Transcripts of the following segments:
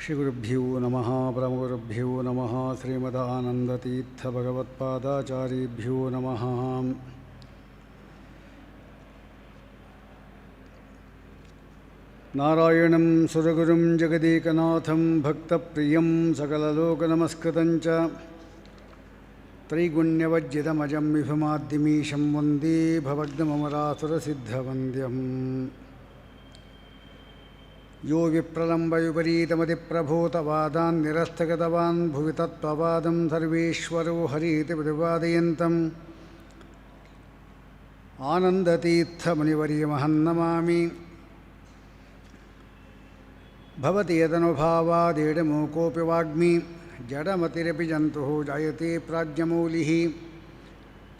ಶ್ರೀಗುರುಭ್ಯೋ ನಮಃ ಪರಮಗುರುಭ್ಯೋ ನಮಃ ಶ್ರೀಮದಾನಂದತೀರ್ಥಭಗವತ್ಪಾದಾಚಾರ್ಯೇಭ್ಯೋ ನಮಃ. ನಾರಾಯಣಂ ಸುರಗುರುಂ ಜಗದೇಕನಾಥಂ ಭಕ್ತಪ್ರಿಯಂ ಸಕಲಲೋಕನಮಸ್ಕೃತಂ ಚ ತ್ರೈಗುಣ್ಯವಜ್ಜಿತಮಜಂ ವಿಭುಮಾದ್ಯಮೀಶಂ ವಂದೇ ಭವಗ್ನಮರಾಸುರಸಿದ್ಧವಂದ್ಯಂ. ಯೋ ವಿಪ್ರಲಂಬ ವಿಪರೀತಮತಿಪ್ರಭೂತವಾದಾನ್ ನಿರಸ್ತಗತವಾನ್ ಭುವಿ ತತ್ವವಾದಂ ಸರ್ವೇಶ್ವರೋ ಹರೀತಿ ಪ್ರತಿಪಾದಯಂತಂ ಆನಂದತೀರ್ಥಮುನಿವರ್ಯಮಹನ್ನಮಾಮಿ. ಭವತಿ ಯದನುಭಾವಾದೇಡಮೂಕೋಪಿ ವಾಗ್ಮಿ ಜಡಮತಿರಪಿ ಜಂತುಃ ಜಾಯತೆ ಪ್ರಾಜ್ಞಮೌಲಿಃ.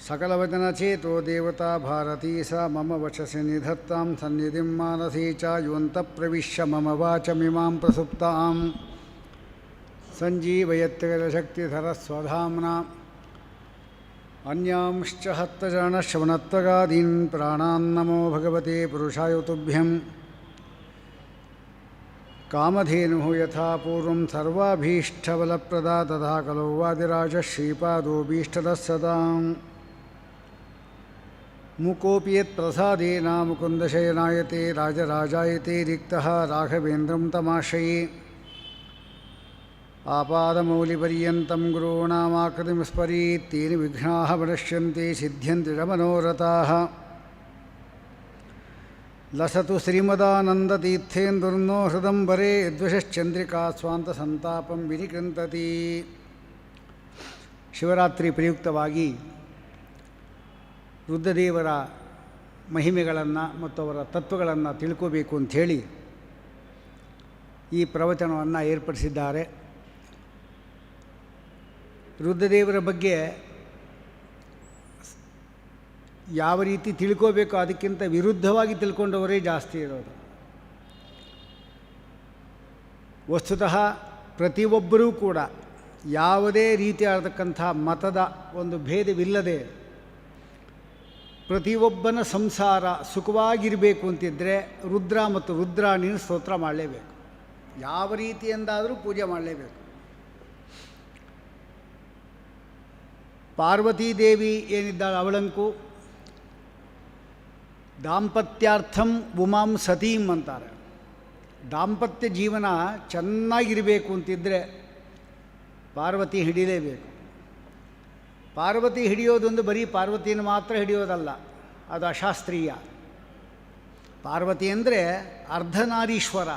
ಸಕಲವಚನಚೇತೋ ದೇವತಾ ಭಾರತೀ ಸಾ ಮಮ ವಚಸಿ ನಿಧತ್ತಾಂ ಸನ್ನಿಧಿಂ ಮಾನಸೀ ಚ ಯೋऽन्तಃಪ್ರವಿಶ್ಯ ಮಮ ವಾಚಮಿಮಾಂ ಪ್ರಸುಪ್ತಾಂ ಸಂಜೀವಯತ್ಯಗಲಶಕ್ತಿಧರಸ್ವಧಾಮ್ನಾ ಅನ್ಯಾಂಶ್ಚ ಹಸ್ತಚರಣಶ್ರವಣತ್ವಗಾದೀನ್ ಪ್ರಾಣಾನ್ನಮೋ ಭಗವತೆ ಪುರುಷಾಯ ತುಭ್ಯಂ. ಕಾಮಧೇನುಃ ಯಥಾ ಪೂರ್ವಂ ಸರ್ವಾಭೀಷ್ಟಬಲಪ್ರದಾ ತಥಾ ಖಲು ವಾದಿರಾಜ ಶ್ರೀಪಾದೋಭೀಷ್ಟದಃ ಸದಾಂ. ಮುಕೋಪಿ ಯತ್ಪ್ರಸಾದೇನ ಮುಕುಂದಶಯನಾಯತೆ ರಾಜರಾಜಾಯತೆ ರಿಕ್ತಃ ರಾಘವೇಂದ್ರಂ ತಮಾಶ್ರಯೇ. ಆಪಾದಮೌಲಿಪರ್ಯಂತಂ ಗುರುಣಾಮಾಕೃತಿಂ ಸ್ಮರೇತ್ ತೇನ ವಿಘ್ನಾಃ ಪ್ರಣಶ್ಯಂತೆ ಸಿದ್ಧ್ಯಂತಿ ಚ ಮನೋರಥಾಃ. ಲಸತು ಶ್ರೀಮದಾನಂದತೀರ್ಥೇಂದುರ್ನೋ ಹೃದಂಬರೆ ಯದ್ವಶಶ್ಚಂದ್ರಿಕಾ ಸ್ವಾಂತಸಂತಾಪಂ ವಿನಿಕೃಂತತಿ. ಶಿವರಾತ್ರಿ ಪ್ರಯುಕ್ತವಾಗಿ ರುದ್ರದೇವರ ಮಹಿಮೆಗಳನ್ನು ಮತ್ತು ಅವರ ತತ್ವಗಳನ್ನು ತಿಳ್ಕೋಬೇಕು ಅಂಥೇಳಿ ಈ ಪ್ರವಚನವನ್ನು ಏರ್ಪಡಿಸಿದ್ದಾರೆ. ರುದ್ರದೇವರ ಬಗ್ಗೆ ಯಾವ ರೀತಿ ತಿಳ್ಕೋಬೇಕು ಅದಕ್ಕಿಂತ ವಿರುದ್ಧವಾಗಿ ತಿಳ್ಕೊಂಡವರೇ ಜಾಸ್ತಿ ಇರೋದು. ವಸ್ತುತಃ ಪ್ರತಿಯೊಬ್ಬರೂ ಕೂಡ ಯಾವುದೇ ರೀತಿಯಾದಕ್ಕಂಥ ಮತದ ಒಂದು ಭೇದವಿಲ್ಲದೆ ಪ್ರತಿಯೊಬ್ಬನ ಸಂಸಾರ ಸುಖವಾಗಿರಬೇಕು ಅಂತಿದ್ದರೆ ರುದ್ರ ಮತ್ತು ರುದ್ರಾಣಿನ ಸ್ತೋತ್ರ ಮಾಡಲೇಬೇಕು. ಯಾವ ರೀತಿಯಿಂದಾದರೂ ಪೂಜೆ ಮಾಡಲೇಬೇಕು. ಪಾರ್ವತೀದೇವಿ ಏನಿದ್ದಾಳೆ ಅವಳಂಕು ದಾಂಪತ್ಯಾರ್ಥಂ ಉಮಾಂ ಸತೀಂ ಅಂತಾರೆ. ದಾಂಪತ್ಯ ಜೀವನ ಚೆನ್ನಾಗಿರಬೇಕು ಅಂತಿದ್ದರೆ ಪಾರ್ವತಿ ಹಿಡಿಯಲೇಬೇಕು. ಪಾರ್ವತಿ ಹಿಡಿಯೋದೊಂದು ಬರೀ ಪಾರ್ವತಿಯನ್ನು ಮಾತ್ರ ಹಿಡಿಯೋದಲ್ಲ, ಅದು ಅಶಾಸ್ತ್ರೀಯ. ಪಾರ್ವತಿ ಅಂದರೆ ಅರ್ಧನಾರೀಶ್ವರ.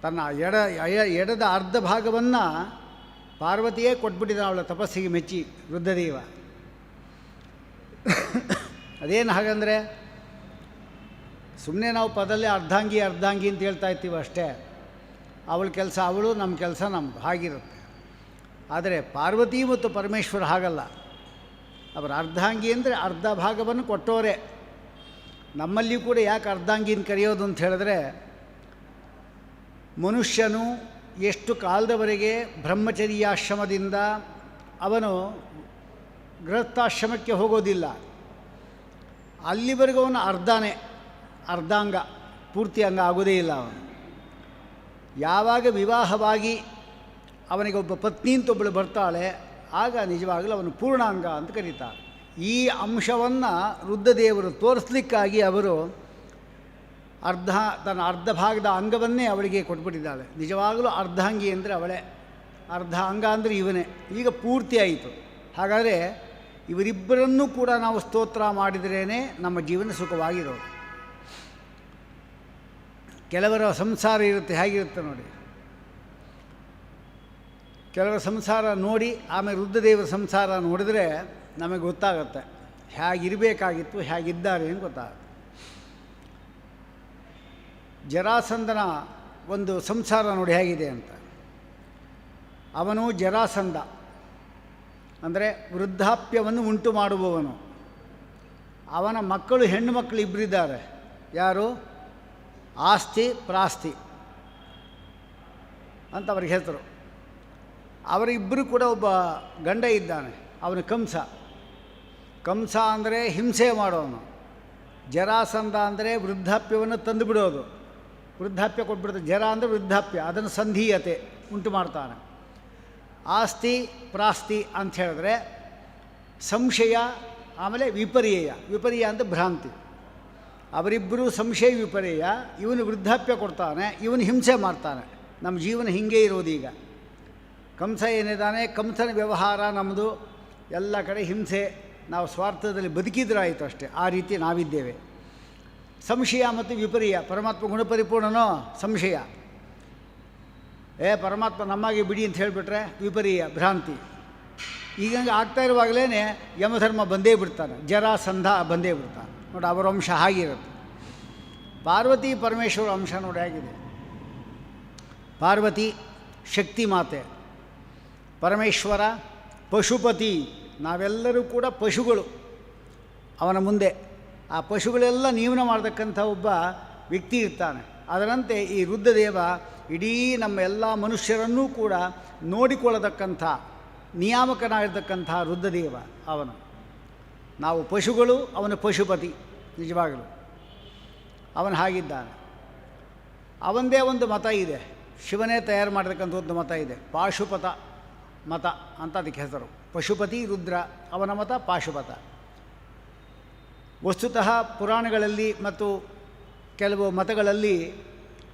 ತನ್ನ ಎಡದ ಅರ್ಧ ಭಾಗವನ್ನು ಪಾರ್ವತಿಯೇ ಕೊಟ್ಬಿಟ್ಟಿದ್ದ ಅವಳ ತಪಸ್ಸಿಗೆ ಮೆಚ್ಚಿ ರುದ್ರದೇವ. ಅದೇನು ಹಾಗಂದರೆ ಸುಮ್ಮನೆ ನಾವು ಪದಲ್ಲೇ ಅರ್ಧಾಂಗಿ ಅರ್ಧಾಂಗಿ ಅಂತ ಹೇಳ್ತಾ ಇರ್ತೀವಿ ಅಷ್ಟೇ. ಅವಳ ಕೆಲಸ ಅವಳು, ನಮ್ಮ ಕೆಲಸ ನಮ್ಮದು, ಹಾಗಿರುತ್ತೆ. ಆದರೆ ಪಾರ್ವತಿ ಮತ್ತು ಪರಮೇಶ್ವರ ಹಾಗಲ್ಲ. ಅವರ ಅರ್ಧಾಂಗಿ ಅಂದರೆ ಅರ್ಧ ಭಾಗವನ್ನು ಕೊಟ್ಟವರೇ. ನಮ್ಮಲ್ಲಿಯೂ ಕೂಡ ಯಾಕೆ ಅರ್ಧಾಂಗಿನ ಕರೆಯೋದು ಅಂತ ಹೇಳಿದ್ರೆ, ಮನುಷ್ಯನು ಎಷ್ಟು ಕಾಲದವರೆಗೆ ಬ್ರಹ್ಮಚರ್ಯಾಶ್ರಮದಿಂದ ಅವನು ಗೃಹಸ್ಥಾಶ್ರಮಕ್ಕೆ ಹೋಗೋದಿಲ್ಲ, ಅಲ್ಲಿವರೆಗೂ ಅವನು ಅರ್ಧಾಂಗ, ಪೂರ್ತಿ ಅಂಗ ಆಗೋದೇ ಇಲ್ಲ. ಅವನು ಯಾವಾಗ ವಿವಾಹವಾಗಿ ಅವನಿಗೆ ಒಬ್ಬ ಪತ್ನಿ ಅಂತ ಒಬ್ಬಳು ಬರ್ತಾಳೆ, ಆಗ ನಿಜವಾಗಲೂ ಅವನು ಪೂರ್ಣಾಂಗ ಅಂತ ಕರೀತಾರೆ. ಈ ಅಂಶವನ್ನು ರುದ್ರದೇವರು ತೋರಿಸ್ಲಿಕ್ಕಾಗಿ ಅವರು ತನ್ನ ಅರ್ಧ ಭಾಗದ ಅಂಗವನ್ನೇ ಅವಳಿಗೆ ಕೊಟ್ಬಿಟ್ಟಿದ್ದಾಳೆ. ನಿಜವಾಗಲೂ ಅರ್ಧಾಂಗಿ ಅಂದರೆ ಅವಳೇ, ಅರ್ಧ ಅಂಗ ಅಂದರೆ ಇವನೇ. ಈಗ ಪೂರ್ತಿ ಆಯಿತು. ಹಾಗಾದರೆ ಇವರಿಬ್ಬರನ್ನೂ ಕೂಡ ನಾವು ಸ್ತೋತ್ರ ಮಾಡಿದ್ರೇ ನಮ್ಮ ಜೀವನ ಸುಖವಾಗಿರೋದು. ಕೆಲವರ ಸಂಸಾರ ಇರುತ್ತೆ, ಹೇಗಿರುತ್ತೆ ನೋಡಿ. ಕೆಲವರ ಸಂಸಾರ ನೋಡಿ ಆಮೇಲೆ ರುದ್ರದೇವರ ಸಂಸಾರ ನೋಡಿದರೆ ನಮಗೆ ಗೊತ್ತಾಗುತ್ತೆ ಹೇಗಿರಬೇಕಾಗಿತ್ತು, ಹೇಗಿದ್ದಾರೆ ಅಂತ ಗೊತ್ತಾಗುತ್ತೆ. ಜರಾಸಂಧನ ಒಂದು ಸಂಸಾರ ನೋಡಿ ಹೇಗಿದೆ ಅಂತ. ಅವನು ಜರಾಸಂಧ ಅಂದರೆ ವೃದ್ಧಾಪ್ಯವನ್ನು ಉಂಟು ಮಾಡುವವನು. ಅವನ ಮಕ್ಕಳು ಹೆಣ್ಣು ಮಕ್ಕಳು ಇಬ್ಬರಿದ್ದಾರೆ. ಯಾರು? ಆಸ್ತಿ ಪ್ರಾಸ್ತಿ ಅಂತ ಅವ್ರಿಗೆ ಹೆಸರು. ಅವರಿಬ್ಬರು ಕೂಡ ಒಬ್ಬ ಗಂಡ ಇದ್ದಾನೆ, ಅವನು ಕಂಸ. ಕಂಸ ಅಂದರೆ ಹಿಂಸೆ ಮಾಡೋನು. ಜರಾಸಂಧ ಅಂದರೆ ವೃದ್ಧಾಪ್ಯವನ್ನು ತಂದುಬಿಡೋದು. ವೃದ್ಧಾಪ್ಯ ಕೊಟ್ಬಿಡ್ತಾನೆ. ಜರ ಅಂದರೆ ವೃದ್ಧಾಪ್ಯ, ಅದನ್ನು ಸಂಧೀಯತೆ ಉಂಟು ಮಾಡ್ತಾನೆ. ಆಸ್ತಿ ಪ್ರಾಸ್ತಿ ಅಂತ ಹೇಳಿದ್ರೆ ಸಂಶಯ, ಆಮೇಲೆ ವಿಪರ್ಯಯ. ವಿಪರ್ಯ ಅಂದರೆ ಭ್ರಾಂತಿ. ಅವರಿಬ್ಬರೂ ಸಂಶಯ ವಿಪರ್ಯಯ. ಇವನು ವೃದ್ಧಾಪ್ಯ ಕೊಡ್ತಾನೆ, ಇವನು ಹಿಂಸೆ ಮಾಡ್ತಾನೆ. ನಮ್ಮ ಜೀವನ ಹೀಗೆ ಇರೋದೀಗ. ಕಂಸ ಏನಿದ್ದಾನೆ, ಕಂಸನ ವ್ಯವಹಾರ ನಮ್ಮದು, ಎಲ್ಲ ಕಡೆ ಹಿಂಸೆ. ನಾವು ಸ್ವಾರ್ಥದಲ್ಲಿ ಬದುಕಿದ್ರಾಯಿತು ಅಷ್ಟೇ, ಆ ರೀತಿ ನಾವಿದ್ದೇವೆ. ಸಂಶಯ ಮತ್ತು ವಿಪರ್ಯ. ಪರಮಾತ್ಮ ಗುಣಪರಿಪೂರ್ಣನೋ ಸಂಶಯ, ಪರಮಾತ್ಮ ನಮ್ಮಾಗೆ ಬಿಡಿ ಅಂತ ಹೇಳಿಬಿಟ್ರೆ ವಿಪರ್ಯ, ಭ್ರಾಂತಿ. ಈಗಂಗೆ ಆಗ್ತಾ ಇರುವಾಗಲೇ ಯಮಧರ್ಮ ಬಂದೇ ಬಿಡ್ತಾನೆ, ಜರಾಸಂಧ ಬಂದೇ ಬಿಡ್ತಾನೆ. ನೋಡಿ ಅವರ ಅಂಶ ಹಾಗಿರುತ್ತೆ. ಪಾರ್ವತಿ ಪರಮೇಶ್ವರ ಅಂಶ ನೋಡಿ ಆಗಿದೆ. ಪಾರ್ವತಿ ಶಕ್ತಿ ಮಾತೆ, ಪರಮೇಶ್ವರ ಪಶುಪತಿ. ನಾವೆಲ್ಲರೂ ಕೂಡ ಪಶುಗಳು ಅವನ ಮುಂದೆ. ಆ ಪಶುಗಳೆಲ್ಲ ನಿಯಮನ ಮಾಡತಕ್ಕಂಥ ಒಬ್ಬ ವ್ಯಕ್ತಿ ಇರ್ತಾನೆ. ಅದರಂತೆ ಈ ರುದ್ರದೇವ ಇಡೀ ನಮ್ಮ ಎಲ್ಲ ಮನುಷ್ಯರನ್ನೂ ಕೂಡ ನೋಡಿಕೊಳ್ಳತಕ್ಕಂಥ ನಿಯಾಮಕನಾಗಿರ್ತಕ್ಕಂಥ ರುದ್ರದೇವ ಅವನು. ನಾವು ಪಶುಗಳು, ಅವನ ಪಶುಪತಿ. ನಿಜವಾಗಲು ಅವನು ಹಾಗಿದ್ದಾನೆ. ಅವನದೇ ಒಂದು ಮತ ಇದೆ, ಶಿವನೇ ತಯಾರು ಮಾಡತಕ್ಕಂಥ ಒಂದು ಮತ ಇದೆ, ಪಾಶುಪತ ಮತ ಅಂತ ಅದಕ್ಕೆ ಹೆಸರು. ಪಶುಪತಿ ರುದ್ರ, ಅವನ ಮತ ಪಾಶುಪತ. ವಸ್ತುತಃ ಪುರಾಣಗಳಲ್ಲಿ ಮತ್ತು ಕೆಲವು ಮತಗಳಲ್ಲಿ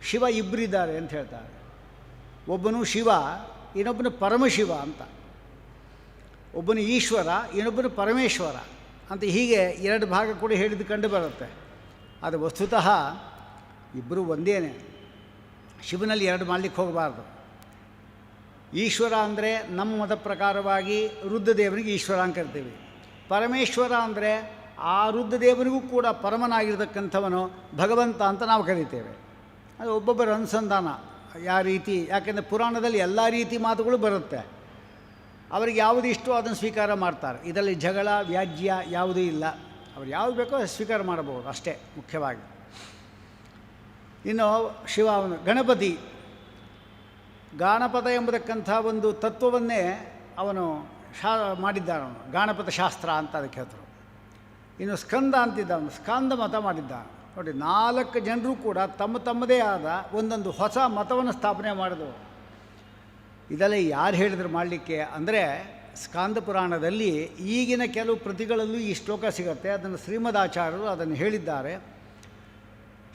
ಶಿವ ಇಬ್ಬರಿದ್ದಾರೆ ಅಂತ ಹೇಳ್ತಾರೆ. ಒಬ್ಬನು ಶಿವ, ಇನ್ನೊಬ್ಬನು ಪರಮಶಿವ ಅಂತ. ಒಬ್ಬನು ಈಶ್ವರ, ಇನ್ನೊಬ್ಬನು ಪರಮೇಶ್ವರ ಅಂತ. ಹೀಗೆ ಎರಡು ಭಾಗ ಕೂಡ ಹೇಳಿದ್ದು ಕಂಡು ಬರುತ್ತೆ. ಅದು ವಸ್ತುತಃ ಇಬ್ಬರು ಒಂದೇನೆ. ಶಿವನಲ್ಲಿ ಎರಡು ಮಾಡಲಿಕ್ಕೆ ಹೋಗಬಾರ್ದು. ಈಶ್ವರ ಅಂದರೆ ನಮ್ಮ ಮತ ಪ್ರಕಾರವಾಗಿ ರುದ್ರದೇವನಿಗೆ ಈಶ್ವರ ಅಂತ ಕರಿತೀವಿ. ಪರಮೇಶ್ವರ ಅಂದರೆ ಆ ರುದ್ರದೇವನಿಗೂ ಕೂಡ ಪರಮನಾಗಿರ್ತಕ್ಕಂಥವನು ಭಗವಂತ ಅಂತ ನಾವು ಕರಿತೇವೆ. ಅದು ಒಬ್ಬೊಬ್ಬರ ಅನುಸಂಧಾನ ಯಾವ ರೀತಿ. ಯಾಕೆಂದರೆ ಪುರಾಣದಲ್ಲಿ ಎಲ್ಲ ರೀತಿ ಮಾತುಗಳು ಬರುತ್ತೆ. ಅವರಿಗೆ ಯಾವುದು ಇಷ್ಟೋ ಅದನ್ನು ಸ್ವೀಕಾರ ಮಾಡ್ತಾರೆ. ಇದರಲ್ಲಿ ಜಗಳ ವ್ಯಾಜ್ಯ ಯಾವುದೂ ಇಲ್ಲ. ಅವ್ರು ಯಾವುದು ಬೇಕೋ ಅದು ಸ್ವೀಕಾರ ಮಾಡಬಹುದು ಅಷ್ಟೇ ಮುಖ್ಯವಾಗಿ. ಇನ್ನು ಶಿವ ಅವನು ಗಣಪತಿ. ಗಾಣಪತ ಎಂಬತಕ್ಕಂಥ ಒಂದು ತತ್ವವನ್ನೇ ಅವನು ಮಾಡಿದ್ದಾನವನು. ಗಾಣಪತ ಶಾಸ್ತ್ರ ಅಂತ ಅದಕ್ಕೆ ಹೆಸರು. ಇನ್ನು ಸ್ಕಂದ ಅಂತಿದ್ದ, ಅವನು ಸ್ಕಂದ ಮತ ಮಾಡಿದ್ದಾನೆ. ನೋಡಿ, 4 ಜನರು ಕೂಡ ತಮ್ಮ ತಮ್ಮದೇ ಆದ ಒಂದೊಂದು ಹೊಸ ಮತವನ್ನು ಸ್ಥಾಪನೆ ಮಾಡಿದವು. ಇದೆಲ್ಲ ಯಾರು ಹೇಳಿದ್ರು ಮಾಡಲಿಕ್ಕೆ ಅಂದರೆ, ಸ್ಕಾಂದ ಪುರಾಣದಲ್ಲಿ ಈಗಿನ ಕೆಲವು ಪ್ರತಿಗಳಲ್ಲೂ ಈ ಶ್ಲೋಕ ಸಿಗುತ್ತೆ. ಅದನ್ನು ಶ್ರೀಮದಾಚಾರ್ಯರು ಅದನ್ನು ಹೇಳಿದ್ದಾರೆ.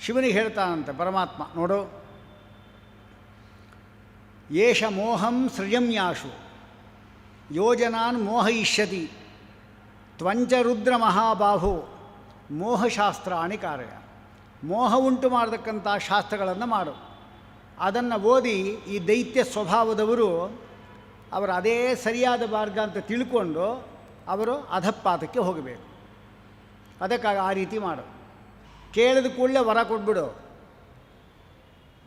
ಶಿವನಿಗೆ ಹೇಳ್ತಾನಂತೆ ಪರಮಾತ್ಮ, ನೋಡು, ಏಷ ಮೋಹಂ ಸೃಜಮ್ಯಾಶು ಯೋಜನಾನ್ ಮೋಹಯಿಷ್ಯತಿ ತ್ವಂಚ ರುದ್ರ ಮಹಾಬಾಹು ಮೋಹಶಾಸ್ತ್ರಾಣಿ ಕಾರ್ಯ. ಮೋಹ ಉಂಟು ಮಾಡತಕ್ಕಂಥ ಶಾಸ್ತ್ರಗಳನ್ನು ಮಾಡು. ಅದನ್ನು ಓದಿ ಈ ದೈತ್ಯ ಸ್ವಭಾವದವರು ಅವರು ಅದೇ ಸರಿಯಾದ ಮಾರ್ಗ ಅಂತ ತಿಳ್ಕೊಂಡು ಅವರು ಅಧಪಾತಕ್ಕೆ ಹೋಗಬೇಕು. ಅದಕ್ಕಾಗಿ ಆ ರೀತಿ ಮಾಡು. ಕೇಳಿದ ಕೂಡಲೇ ವರ ಕೊಟ್ಬಿಡು.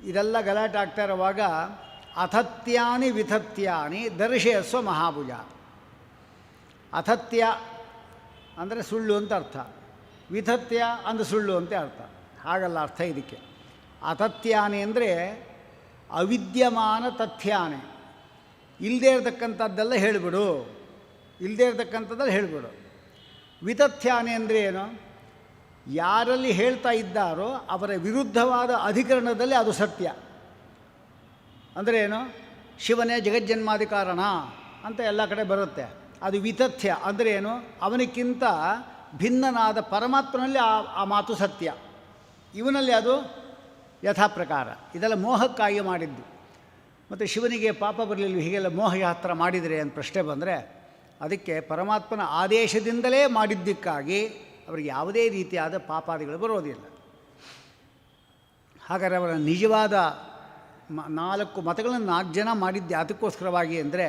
ಇದೆಲ್ಲ ಗಲಾಟೆ ಆಗ್ತಾ ಇರುವಾಗ ಅಥತ್ಯಾನಿ ವಿಥತ್ಯಾನಿ ದರ್ಶಯಸ್ವ ಮಹಾಭುಜ. ಅಥತ್ಯ ಅಂದರೆ ಸುಳ್ಳು ಅಂತ ಅರ್ಥ, ವಿಥತ್ಯ ಅಂದರೆ ಸುಳ್ಳು ಅಂತ ಅರ್ಥ. ಹಾಗಲ್ಲ ಅರ್ಥ ಇದಕ್ಕೆ. ಅಥತ್ಯಾನಿ ಅಂದರೆ ಅವಿದ್ಯಮಾನ ತಥ್ಯಾನೆ, ಇಲ್ಲದೇ ಇರತಕ್ಕಂಥದ್ದೆಲ್ಲ ಹೇಳಿಬಿಡು, ಇಲ್ಲದೇ ಇರತಕ್ಕಂಥದ್ದೆಲ್ಲ ಹೇಳಿಬಿಡು. ವಿತಥ್ಯಾನೆ ಅಂದರೆ ಏನು? ಯಾರಲ್ಲಿ ಹೇಳ್ತಾ ಇದ್ದಾರೋ ಅವರ ವಿರುದ್ಧವಾದ ಅಧಿಕರಣದಲ್ಲಿ ಅದು ಸತ್ಯ. ಅಂದರೆ ಏನು? ಶಿವನೇ ಜಗಜ್ಜನ್ಮಾದಿ ಕಾರಣ ಅಂತ ಎಲ್ಲ ಕಡೆ ಬರುತ್ತೆ. ಅದು ವಿತಥ್ಯ ಅಂದರೆ ಏನು? ಅವನಿಗಿಂತ ಭಿನ್ನನಾದ ಪರಮಾತ್ಮನಲ್ಲಿ ಆ ಮಾತು ಸತ್ಯ, ಇವನಲ್ಲಿ ಅದು ಯಥಾ ಪ್ರಕಾರ. ಇದೆಲ್ಲ ಮೋಹಕ್ಕಾಗಿ ಮಾಡಿದ್ದು. ಮತ್ತು ಶಿವನಿಗೆ ಪಾಪ ಬರಲಿಲ್ಲ, ಹೀಗೆಲ್ಲ ಮೋಹಯಾತ್ರ ಮಾಡಿದರೆ ಅಂತ ಪ್ರಶ್ನೆ ಬಂದರೆ, ಅದಕ್ಕೆ ಪರಮಾತ್ಮನ ಆದೇಶದಿಂದಲೇ ಮಾಡಿದ್ದಕ್ಕಾಗಿ ಅವರಿಗೆ ಯಾವುದೇ ರೀತಿಯಾದ ಪಾಪಾದಿಗಳು ಬರೋದಿಲ್ಲ. ಹಾಗಾದರೆ ಅವರ ನಿಜವಾದ 4 ಮತಗಳನ್ನು 4 ಜನ ಮಾಡಿದ್ದೆ ಅದಕ್ಕೋಸ್ಕರವಾಗಿ ಅಂದರೆ,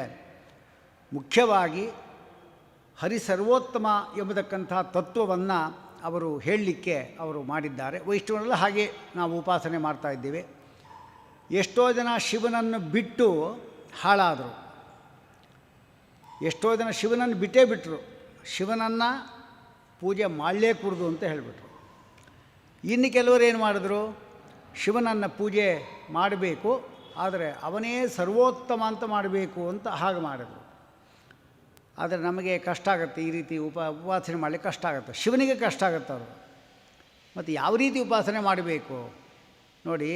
ಮುಖ್ಯವಾಗಿ ಹರಿಸರ್ವೋತ್ತಮ ಎಂಬತಕ್ಕಂಥ ತತ್ವವನ್ನು ಅವರು ಹೇಳಲಿಕ್ಕೆ ಅವರು ಮಾಡಿದ್ದಾರೆ. ವೈಷ್ಣವರೆಲ್ಲ ಹಾಗೆ ನಾವು ಉಪಾಸನೆ ಮಾಡ್ತಾ ಇದ್ದೇವೆ. ಎಷ್ಟೋ ಜನ ಶಿವನನ್ನು ಬಿಟ್ಟು ಹಾಳಾದರು, ಎಷ್ಟೋ ಜನ ಶಿವನನ್ನು ಬಿಟ್ಟೇ ಬಿಟ್ಟರು. ಶಿವನನ್ನು ಪೂಜೆ ಮಾಡಲೇ ಕೂಡದು ಅಂತ ಹೇಳಿಬಿಟ್ರು. ಇನ್ನು ಕೆಲವರು ಏನು ಮಾಡಿದ್ರು? ಶಿವನನ್ನು ಪೂಜೆ ಮಾಡಬೇಕು, ಆದರೆ ಅವನೇ ಸರ್ವೋತ್ತಮ ಅಂತ ಮಾಡಬೇಕು ಅಂತ ಹಾಗೆ ಮಾಡಿದ್ರು. ಆದರೆ ನಮಗೆ ಕಷ್ಟ ಆಗುತ್ತೆ, ಈ ರೀತಿ ಉಪಾಸನೆ ಮಾಡಲಿಕ್ಕೆ ಕಷ್ಟ ಆಗುತ್ತೆ. ಶಿವನಿಗೆ ಕಷ್ಟ ಆಗುತ್ತೆ ಅವರು. ಮತ್ತು ಯಾವ ರೀತಿ ಉಪಾಸನೆ ಮಾಡಬೇಕು ನೋಡಿ,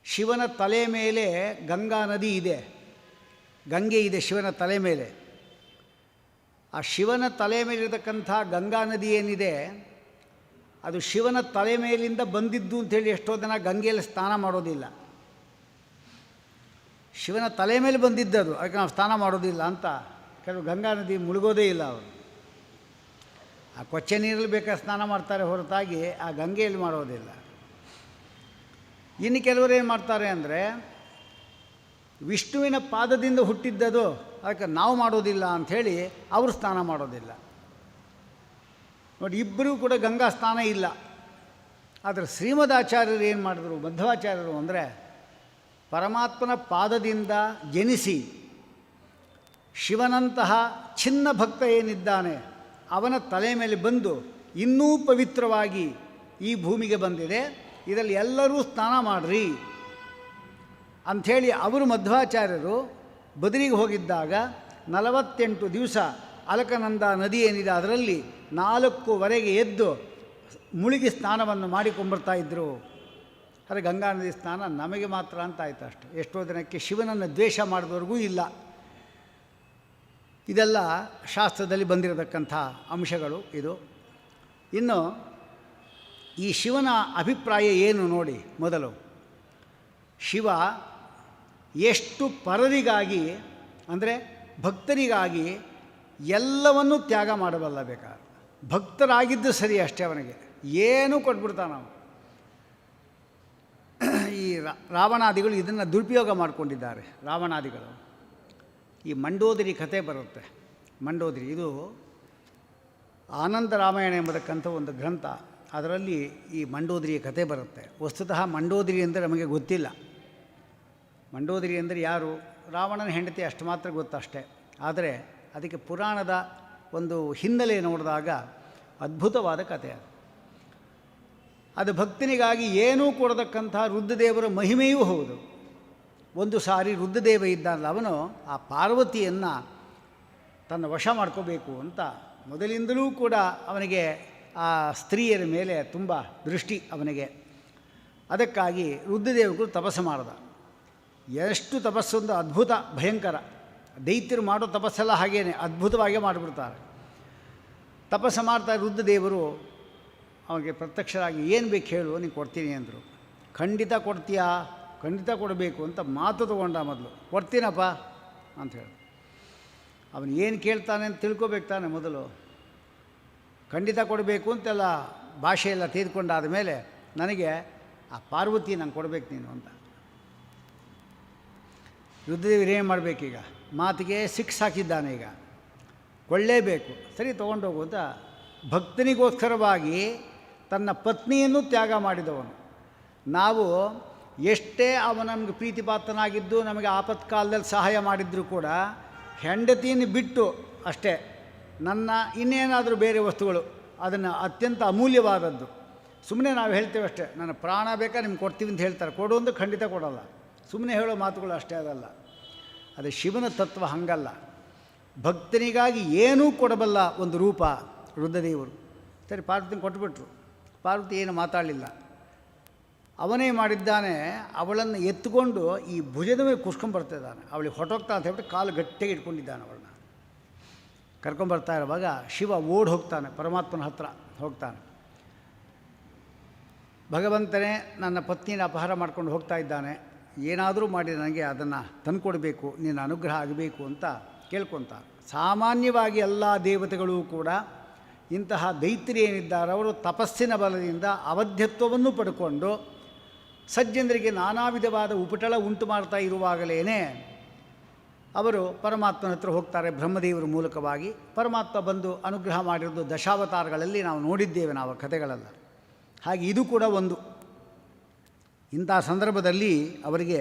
ಶಿವನ ತಲೆ ಮೇಲೆ ಗಂಗಾ ನದಿ ಇದೆ, ಗಂಗೆ ಇದೆ ಶಿವನ ತಲೆ ಮೇಲೆ. ಆ ಶಿವನ ತಲೆ ಮೇಲಿರತಕ್ಕಂಥ ಗಂಗಾ ನದಿ ಏನಿದೆ ಅದು ಶಿವನ ತಲೆ ಮೇಲಿಂದ ಬಂದಿದ್ದು ಅಂಥೇಳಿ ಎಷ್ಟೋ ಜನ ಗಂಗೆಯಲ್ಲಿ ಸ್ನಾನ ಮಾಡೋದಿಲ್ಲ. ಶಿವನ ತಲೆ ಮೇಲೆ ಬಂದಿದ್ದದು, ಅದಕ್ಕೆ ನಾವು ಸ್ನಾನ ಮಾಡೋದಿಲ್ಲ ಅಂತ ಕೆಲವು ಗಂಗಾ ನದಿ ಮುಳುಗೋದೇ ಇಲ್ಲ ಅವರು. ಆ ಕೊಚ್ಚೆ ನೀರಲ್ಲಿ ಬೇಕಾದ್ರೆ ಸ್ನಾನ ಮಾಡ್ತಾರೆ ಹೊರತಾಗಿ ಆ ಗಂಗೆಯಲ್ಲಿ ಮಾಡೋದಿಲ್ಲ. ಇನ್ನು ಕೆಲವರು ಏನು ಮಾಡ್ತಾರೆ ಅಂದರೆ ವಿಷ್ಣುವಿನ ಪಾದದಿಂದ ಹುಟ್ಟಿದ್ದದು, ಅದಕ್ಕೆ ನಾವು ಮಾಡೋದಿಲ್ಲ ಅಂಥೇಳಿ ಅವರು ಸ್ನಾನ ಮಾಡೋದಿಲ್ಲ. ನೋಡಿ, ಇಬ್ಬರೂ ಕೂಡ ಗಂಗಾ ಸ್ನಾನ ಇಲ್ಲ. ಆದರೆ ಶ್ರೀಮದಾಚಾರ್ಯರು ಏನು ಮಾಡಿದ್ರು, ಮಧ್ವಾಚಾರ್ಯರು ಅಂದರೆ ಪರಮಾತ್ಮನ ಪಾದದಿಂದ ಜನಿಸಿ ಶಿವನಂತಹ ಚಿನ್ನ ಭಕ್ತ ಏನಿದ್ದಾನೆ ಅವನ ತಲೆ ಮೇಲೆ ಬಂದು ಇನ್ನೂ ಪವಿತ್ರವಾಗಿ ಈ ಭೂಮಿಗೆ ಬಂದಿದೆ, ಇದರಲ್ಲಿ ಎಲ್ಲರೂ ಸ್ನಾನ ಮಾಡಿರಿ ಅಂಥೇಳಿ ಅವರು ಮಧ್ವಾಚಾರ್ಯರು ಬದರಿಗೆ ಹೋಗಿದ್ದಾಗ 48 ದಿವಸ ಅಲಕನಂದ ನದಿ ಏನಿದೆ ಅದರಲ್ಲಿ 4:00ವರೆಗೆ ಎದ್ದು ಮುಳುಗಿ ಸ್ನಾನವನ್ನು ಮಾಡಿಕೊಂಡ್ಬರ್ತಾ ಇದ್ದರು. ಆದರೆ ಗಂಗಾ ನದಿ ಸ್ನಾನ ನಮಗೆ ಮಾತ್ರ ಅಂತ ಆಯಿತು ಅಷ್ಟೆ. ಎಷ್ಟೋ ದಿನಕ್ಕೆ ಶಿವನನ್ನು ದ್ವೇಷ ಮಾಡಿದವ್ರಿಗೂ ಇಲ್ಲ. ಇದೆಲ್ಲ ಶಾಸ್ತ್ರದಲ್ಲಿ ಬಂದಿರತಕ್ಕಂಥ ಅಂಶಗಳು. ಇದು ಇನ್ನು ಈ ಶಿವನ ಅಭಿಪ್ರಾಯ ಏನು ನೋಡಿ. ಮೊದಲು ಶಿವ ಎಷ್ಟು ಪರರಿಗಾಗಿ ಅಂದರೆ ಭಕ್ತರಿಗಾಗಿ ಎಲ್ಲವನ್ನೂ ತ್ಯಾಗ ಮಾಡಬಲ್ಲ. ಬೇಕಾದ್ರೆ ಭಕ್ತರಾಗಿದ್ದು ಸರಿ ಅಷ್ಟೇ, ಅವನಿಗೆ ಏನೂ ಕೊಟ್ಬಿಡ್ತಾನೆ ನಾವು. ಈ ರಾವಣಾದಿಗಳು ಇದನ್ನು ದುರುಪಯೋಗ ಮಾಡಿಕೊಂಡಿದ್ದಾರೆ. ರಾವಣಾದಿಗಳು ಈ ಮಂಡೋದರಿ ಕಥೆ ಬರುತ್ತೆ. ಮಂಡೋದರಿ ಇದು ಆನಂದ ರಾಮಾಯಣ ಎಂಬತಕ್ಕಂಥ ಒಂದು ಗ್ರಂಥ, ಅದರಲ್ಲಿ ಈ ಮಂಡೋದರಿಯ ಕಥೆ ಬರುತ್ತೆ. ವಸ್ತುತಃ ಮಂಡೋದರಿ ಅಂದರೆ ನಮಗೆ ಗೊತ್ತಿಲ್ಲ. ಮಂಡೋದರಿ ಅಂದರೆ ಯಾರು? ರಾವಣನ ಹೆಂಡತಿ, ಅಷ್ಟು ಮಾತ್ರ ಗೊತ್ತಷ್ಟೇ. ಆದರೆ ಅದಕ್ಕೆ ಪುರಾಣದ ಒಂದು ಹಿನ್ನೆಲೆ ನೋಡಿದಾಗ ಅದ್ಭುತವಾದ ಕಥೆ ಅದು. ಅದು ಭಕ್ತನಿಗಾಗಿ ಏನೂ ಕೊಡತಕ್ಕಂಥ ರುದ್ರದೇವರ ಮಹಿಮೆಯೂ ಹೌದು. ಒಂದು ಸಾರಿ ರುದ್ರದೇವ ಇದ್ದಾನಲ್ಲ, ಅವನು ಆ ಪಾರ್ವತಿಯನ್ನು ತನ್ನ ವಶ ಮಾಡ್ಕೋಬೇಕು ಅಂತ ಮೊದಲಿಂದಲೂ ಕೂಡ ಅವನಿಗೆ ಆ ಸ್ತ್ರೀಯರ ಮೇಲೆ ತುಂಬ ದೃಷ್ಟಿ ಅವನಿಗೆ. ಅದಕ್ಕಾಗಿ ರುದ್ರದೇವರು ತಪಸ್ಸು ಮಾಡಿದ. ಎಷ್ಟು ತಪಸ್ಸೊಂದು ಅದ್ಭುತ, ಭಯಂಕರ. ದೈತ್ಯರು ಮಾಡೋ ತಪಸ್ಸೆಲ್ಲ ಹಾಗೇನೆ ಅದ್ಭುತವಾಗಿ ಮಾಡಿಬಿಡ್ತಾರೆ. ತಪಸ್ಸು ಮಾಡ್ತಾರೆ. ರುದ್ರದೇವರು ಅವನಿಗೆ ಪ್ರತ್ಯಕ್ಷರಾಗಿ ಏನು ಬೇಕು ಹೇಳು, ನೀನು ಕೊಡ್ತೀನಿ ಅಂದರು. ಖಂಡಿತ ಕೊಡ್ತೀಯಾ? ಖಂಡಿತ ಕೊಡಬೇಕು ಅಂತ ಮಾತು ತೊಗೊಂಡ. ಮೊದಲು ಕೊಡ್ತೀನಪ್ಪ ಅಂತ ಹೇಳಿ. ಅವನು ಏನು ಕೇಳ್ತಾನೆ ಅಂತ ತಿಳ್ಕೊಬೇಕು ತಾನೆ. ಮೊದಲು ಖಂಡಿತ ಕೊಡಬೇಕು ಅಂತೆಲ್ಲ ಭಾಷೆಯೆಲ್ಲ ತೆಗೆದುಕೊಂಡಾದ ಮೇಲೆ ನನಗೆ ಆ ಪಾರ್ವತಿ ನಂಗೆ ಕೊಡಬೇಕು ನೀನು ಅಂತ. ರುದ್ರದೇವರು ಏನು ಮಾಡಬೇಕೀಗ? ಮಾತಿಗೆ 6 ಹಾಕಿದ್ದಾನೆ. ಈಗ ಕೊಳ್ಳೇಬೇಕು. ಸರಿ, ತೊಗೊಂಡೋಗು ಅಂತ ಭಕ್ತನಿಗೋಸ್ಕರವಾಗಿ ತನ್ನ ಪತ್ನಿಯನ್ನು ತ್ಯಾಗ ಮಾಡಿದವನು. ನಾವು ಎಷ್ಟೇ ಅವನು ನಮಗೆ ಪ್ರೀತಿಪಾತ್ರನಾಗಿದ್ದು ನಮಗೆ ಆಪತ್ಕಾಲದಲ್ಲಿ ಸಹಾಯ ಮಾಡಿದರೂ ಕೂಡ ಹೆಂಡತಿಯನ್ನು ಬಿಟ್ಟು ಅಷ್ಟೇ, ನನ್ನ ಇನ್ನೇನಾದರೂ ಬೇರೆ ವಸ್ತುಗಳು ಅದನ್ನು ಅತ್ಯಂತ ಅಮೂಲ್ಯವಾದದ್ದು ಸುಮ್ಮನೆ ನಾವು ಹೇಳ್ತೇವೆ ಅಷ್ಟೇ. ನನ್ನ ಪ್ರಾಣ ಬೇಕಾ ನಿಮ್ಗೆ ಕೊಡ್ತೀವಿ ಅಂತ ಹೇಳ್ತಾರೆ. ಕೊಡು ಒಂದು ಖಂಡಿತ ಕೊಡೋಲ್ಲ. ಸುಮ್ಮನೆ ಹೇಳೋ ಮಾತುಗಳು ಅಷ್ಟೇ, ಅದಲ್ಲ. ಅದು ಶಿವನ ತತ್ವ ಹಾಗಲ್ಲ. ಭಕ್ತನಿಗಾಗಿ ಏನೂ ಕೊಡಬಲ್ಲ ಒಂದು ರೂಪ ರುದ್ರದೇವರು. ಸರಿ, ಪಾರ್ವತಿನ ಕೊಟ್ಟುಬಿಟ್ರು. ಪಾರ್ವತಿ ಏನು ಮಾತಾಡಲಿಲ್ಲ. ಅವನೇ ಮಾಡಿದ್ದಾನೆ, ಅವಳನ್ನು ಎತ್ತುಕೊಂಡು ಈ ಭುಜದ ಮೇಲೆ ಕುಸ್ಕೊಂಬರ್ತಿದ್ದಾನೆ. ಅವಳಿಗೆ ಹೊಟ್ಟೋಗ್ತಾ ಅಂತ ಹೇಳ್ಬಿಟ್ಟು ಕಾಲು ಗಟ್ಟಿಗೆ ಇಟ್ಕೊಂಡಿದ್ದಾನೆ. ಅವಳನ್ನ ಕರ್ಕೊಂಬರ್ತಾ ಇರುವಾಗ ಶಿವ ಓಡಿ ಹೋಗ್ತಾನೆ, ಪರಮಾತ್ಮನ ಹತ್ರ ಹೋಗ್ತಾನೆ. ಭಗವಂತನೇ ನನ್ನ ಪತ್ನಿನ ಅಪಹಾರ ಮಾಡ್ಕೊಂಡು ಹೋಗ್ತಾ ಇದ್ದಾನೆ, ಏನಾದರೂ ಮಾಡಿ ನನಗೆ ಅದನ್ನು ತಂದುಕೊಡ್ಬೇಕು, ನಿನ್ನ ಅನುಗ್ರಹ ಆಗಬೇಕು ಅಂತ ಕೇಳ್ಕೊತಾನೆ. ಸಾಮಾನ್ಯವಾಗಿ ಎಲ್ಲ ದೇವತೆಗಳೂ ಕೂಡ ಇಂತಹ ದೈತ್ಯರು ಏನಿದ್ದಾರೆ ಅವರು ತಪಸ್ಸಿನ ಬಲದಿಂದ ಅವಧ್ಯತ್ವವನ್ನು ಪಡ್ಕೊಂಡು ಸಜ್ಜನರಿಗೆ ನಾನಾ ವಿಧವಾದ ಉಪಟಳ ಉಂಟು ಮಾಡ್ತಾ ಇರುವಾಗಲೇ ಅವರು ಪರಮಾತ್ಮನ ಹತ್ರ ಹೋಗ್ತಾರೆ ಬ್ರಹ್ಮದೇವರ ಮೂಲಕವಾಗಿ. ಪರಮಾತ್ಮ ಬಂದು ಅನುಗ್ರಹ ಮಾಡಿರೋದು ದಶಾವತಾರಗಳಲ್ಲಿ ನಾವು ನೋಡಿದ್ದೇವೆ, ನಾವು ಕಥೆಗಳೆಲ್ಲ. ಹಾಗೆ ಇದು ಕೂಡ ಒಂದು. ಇಂಥ ಸಂದರ್ಭದಲ್ಲಿ ಅವರಿಗೆ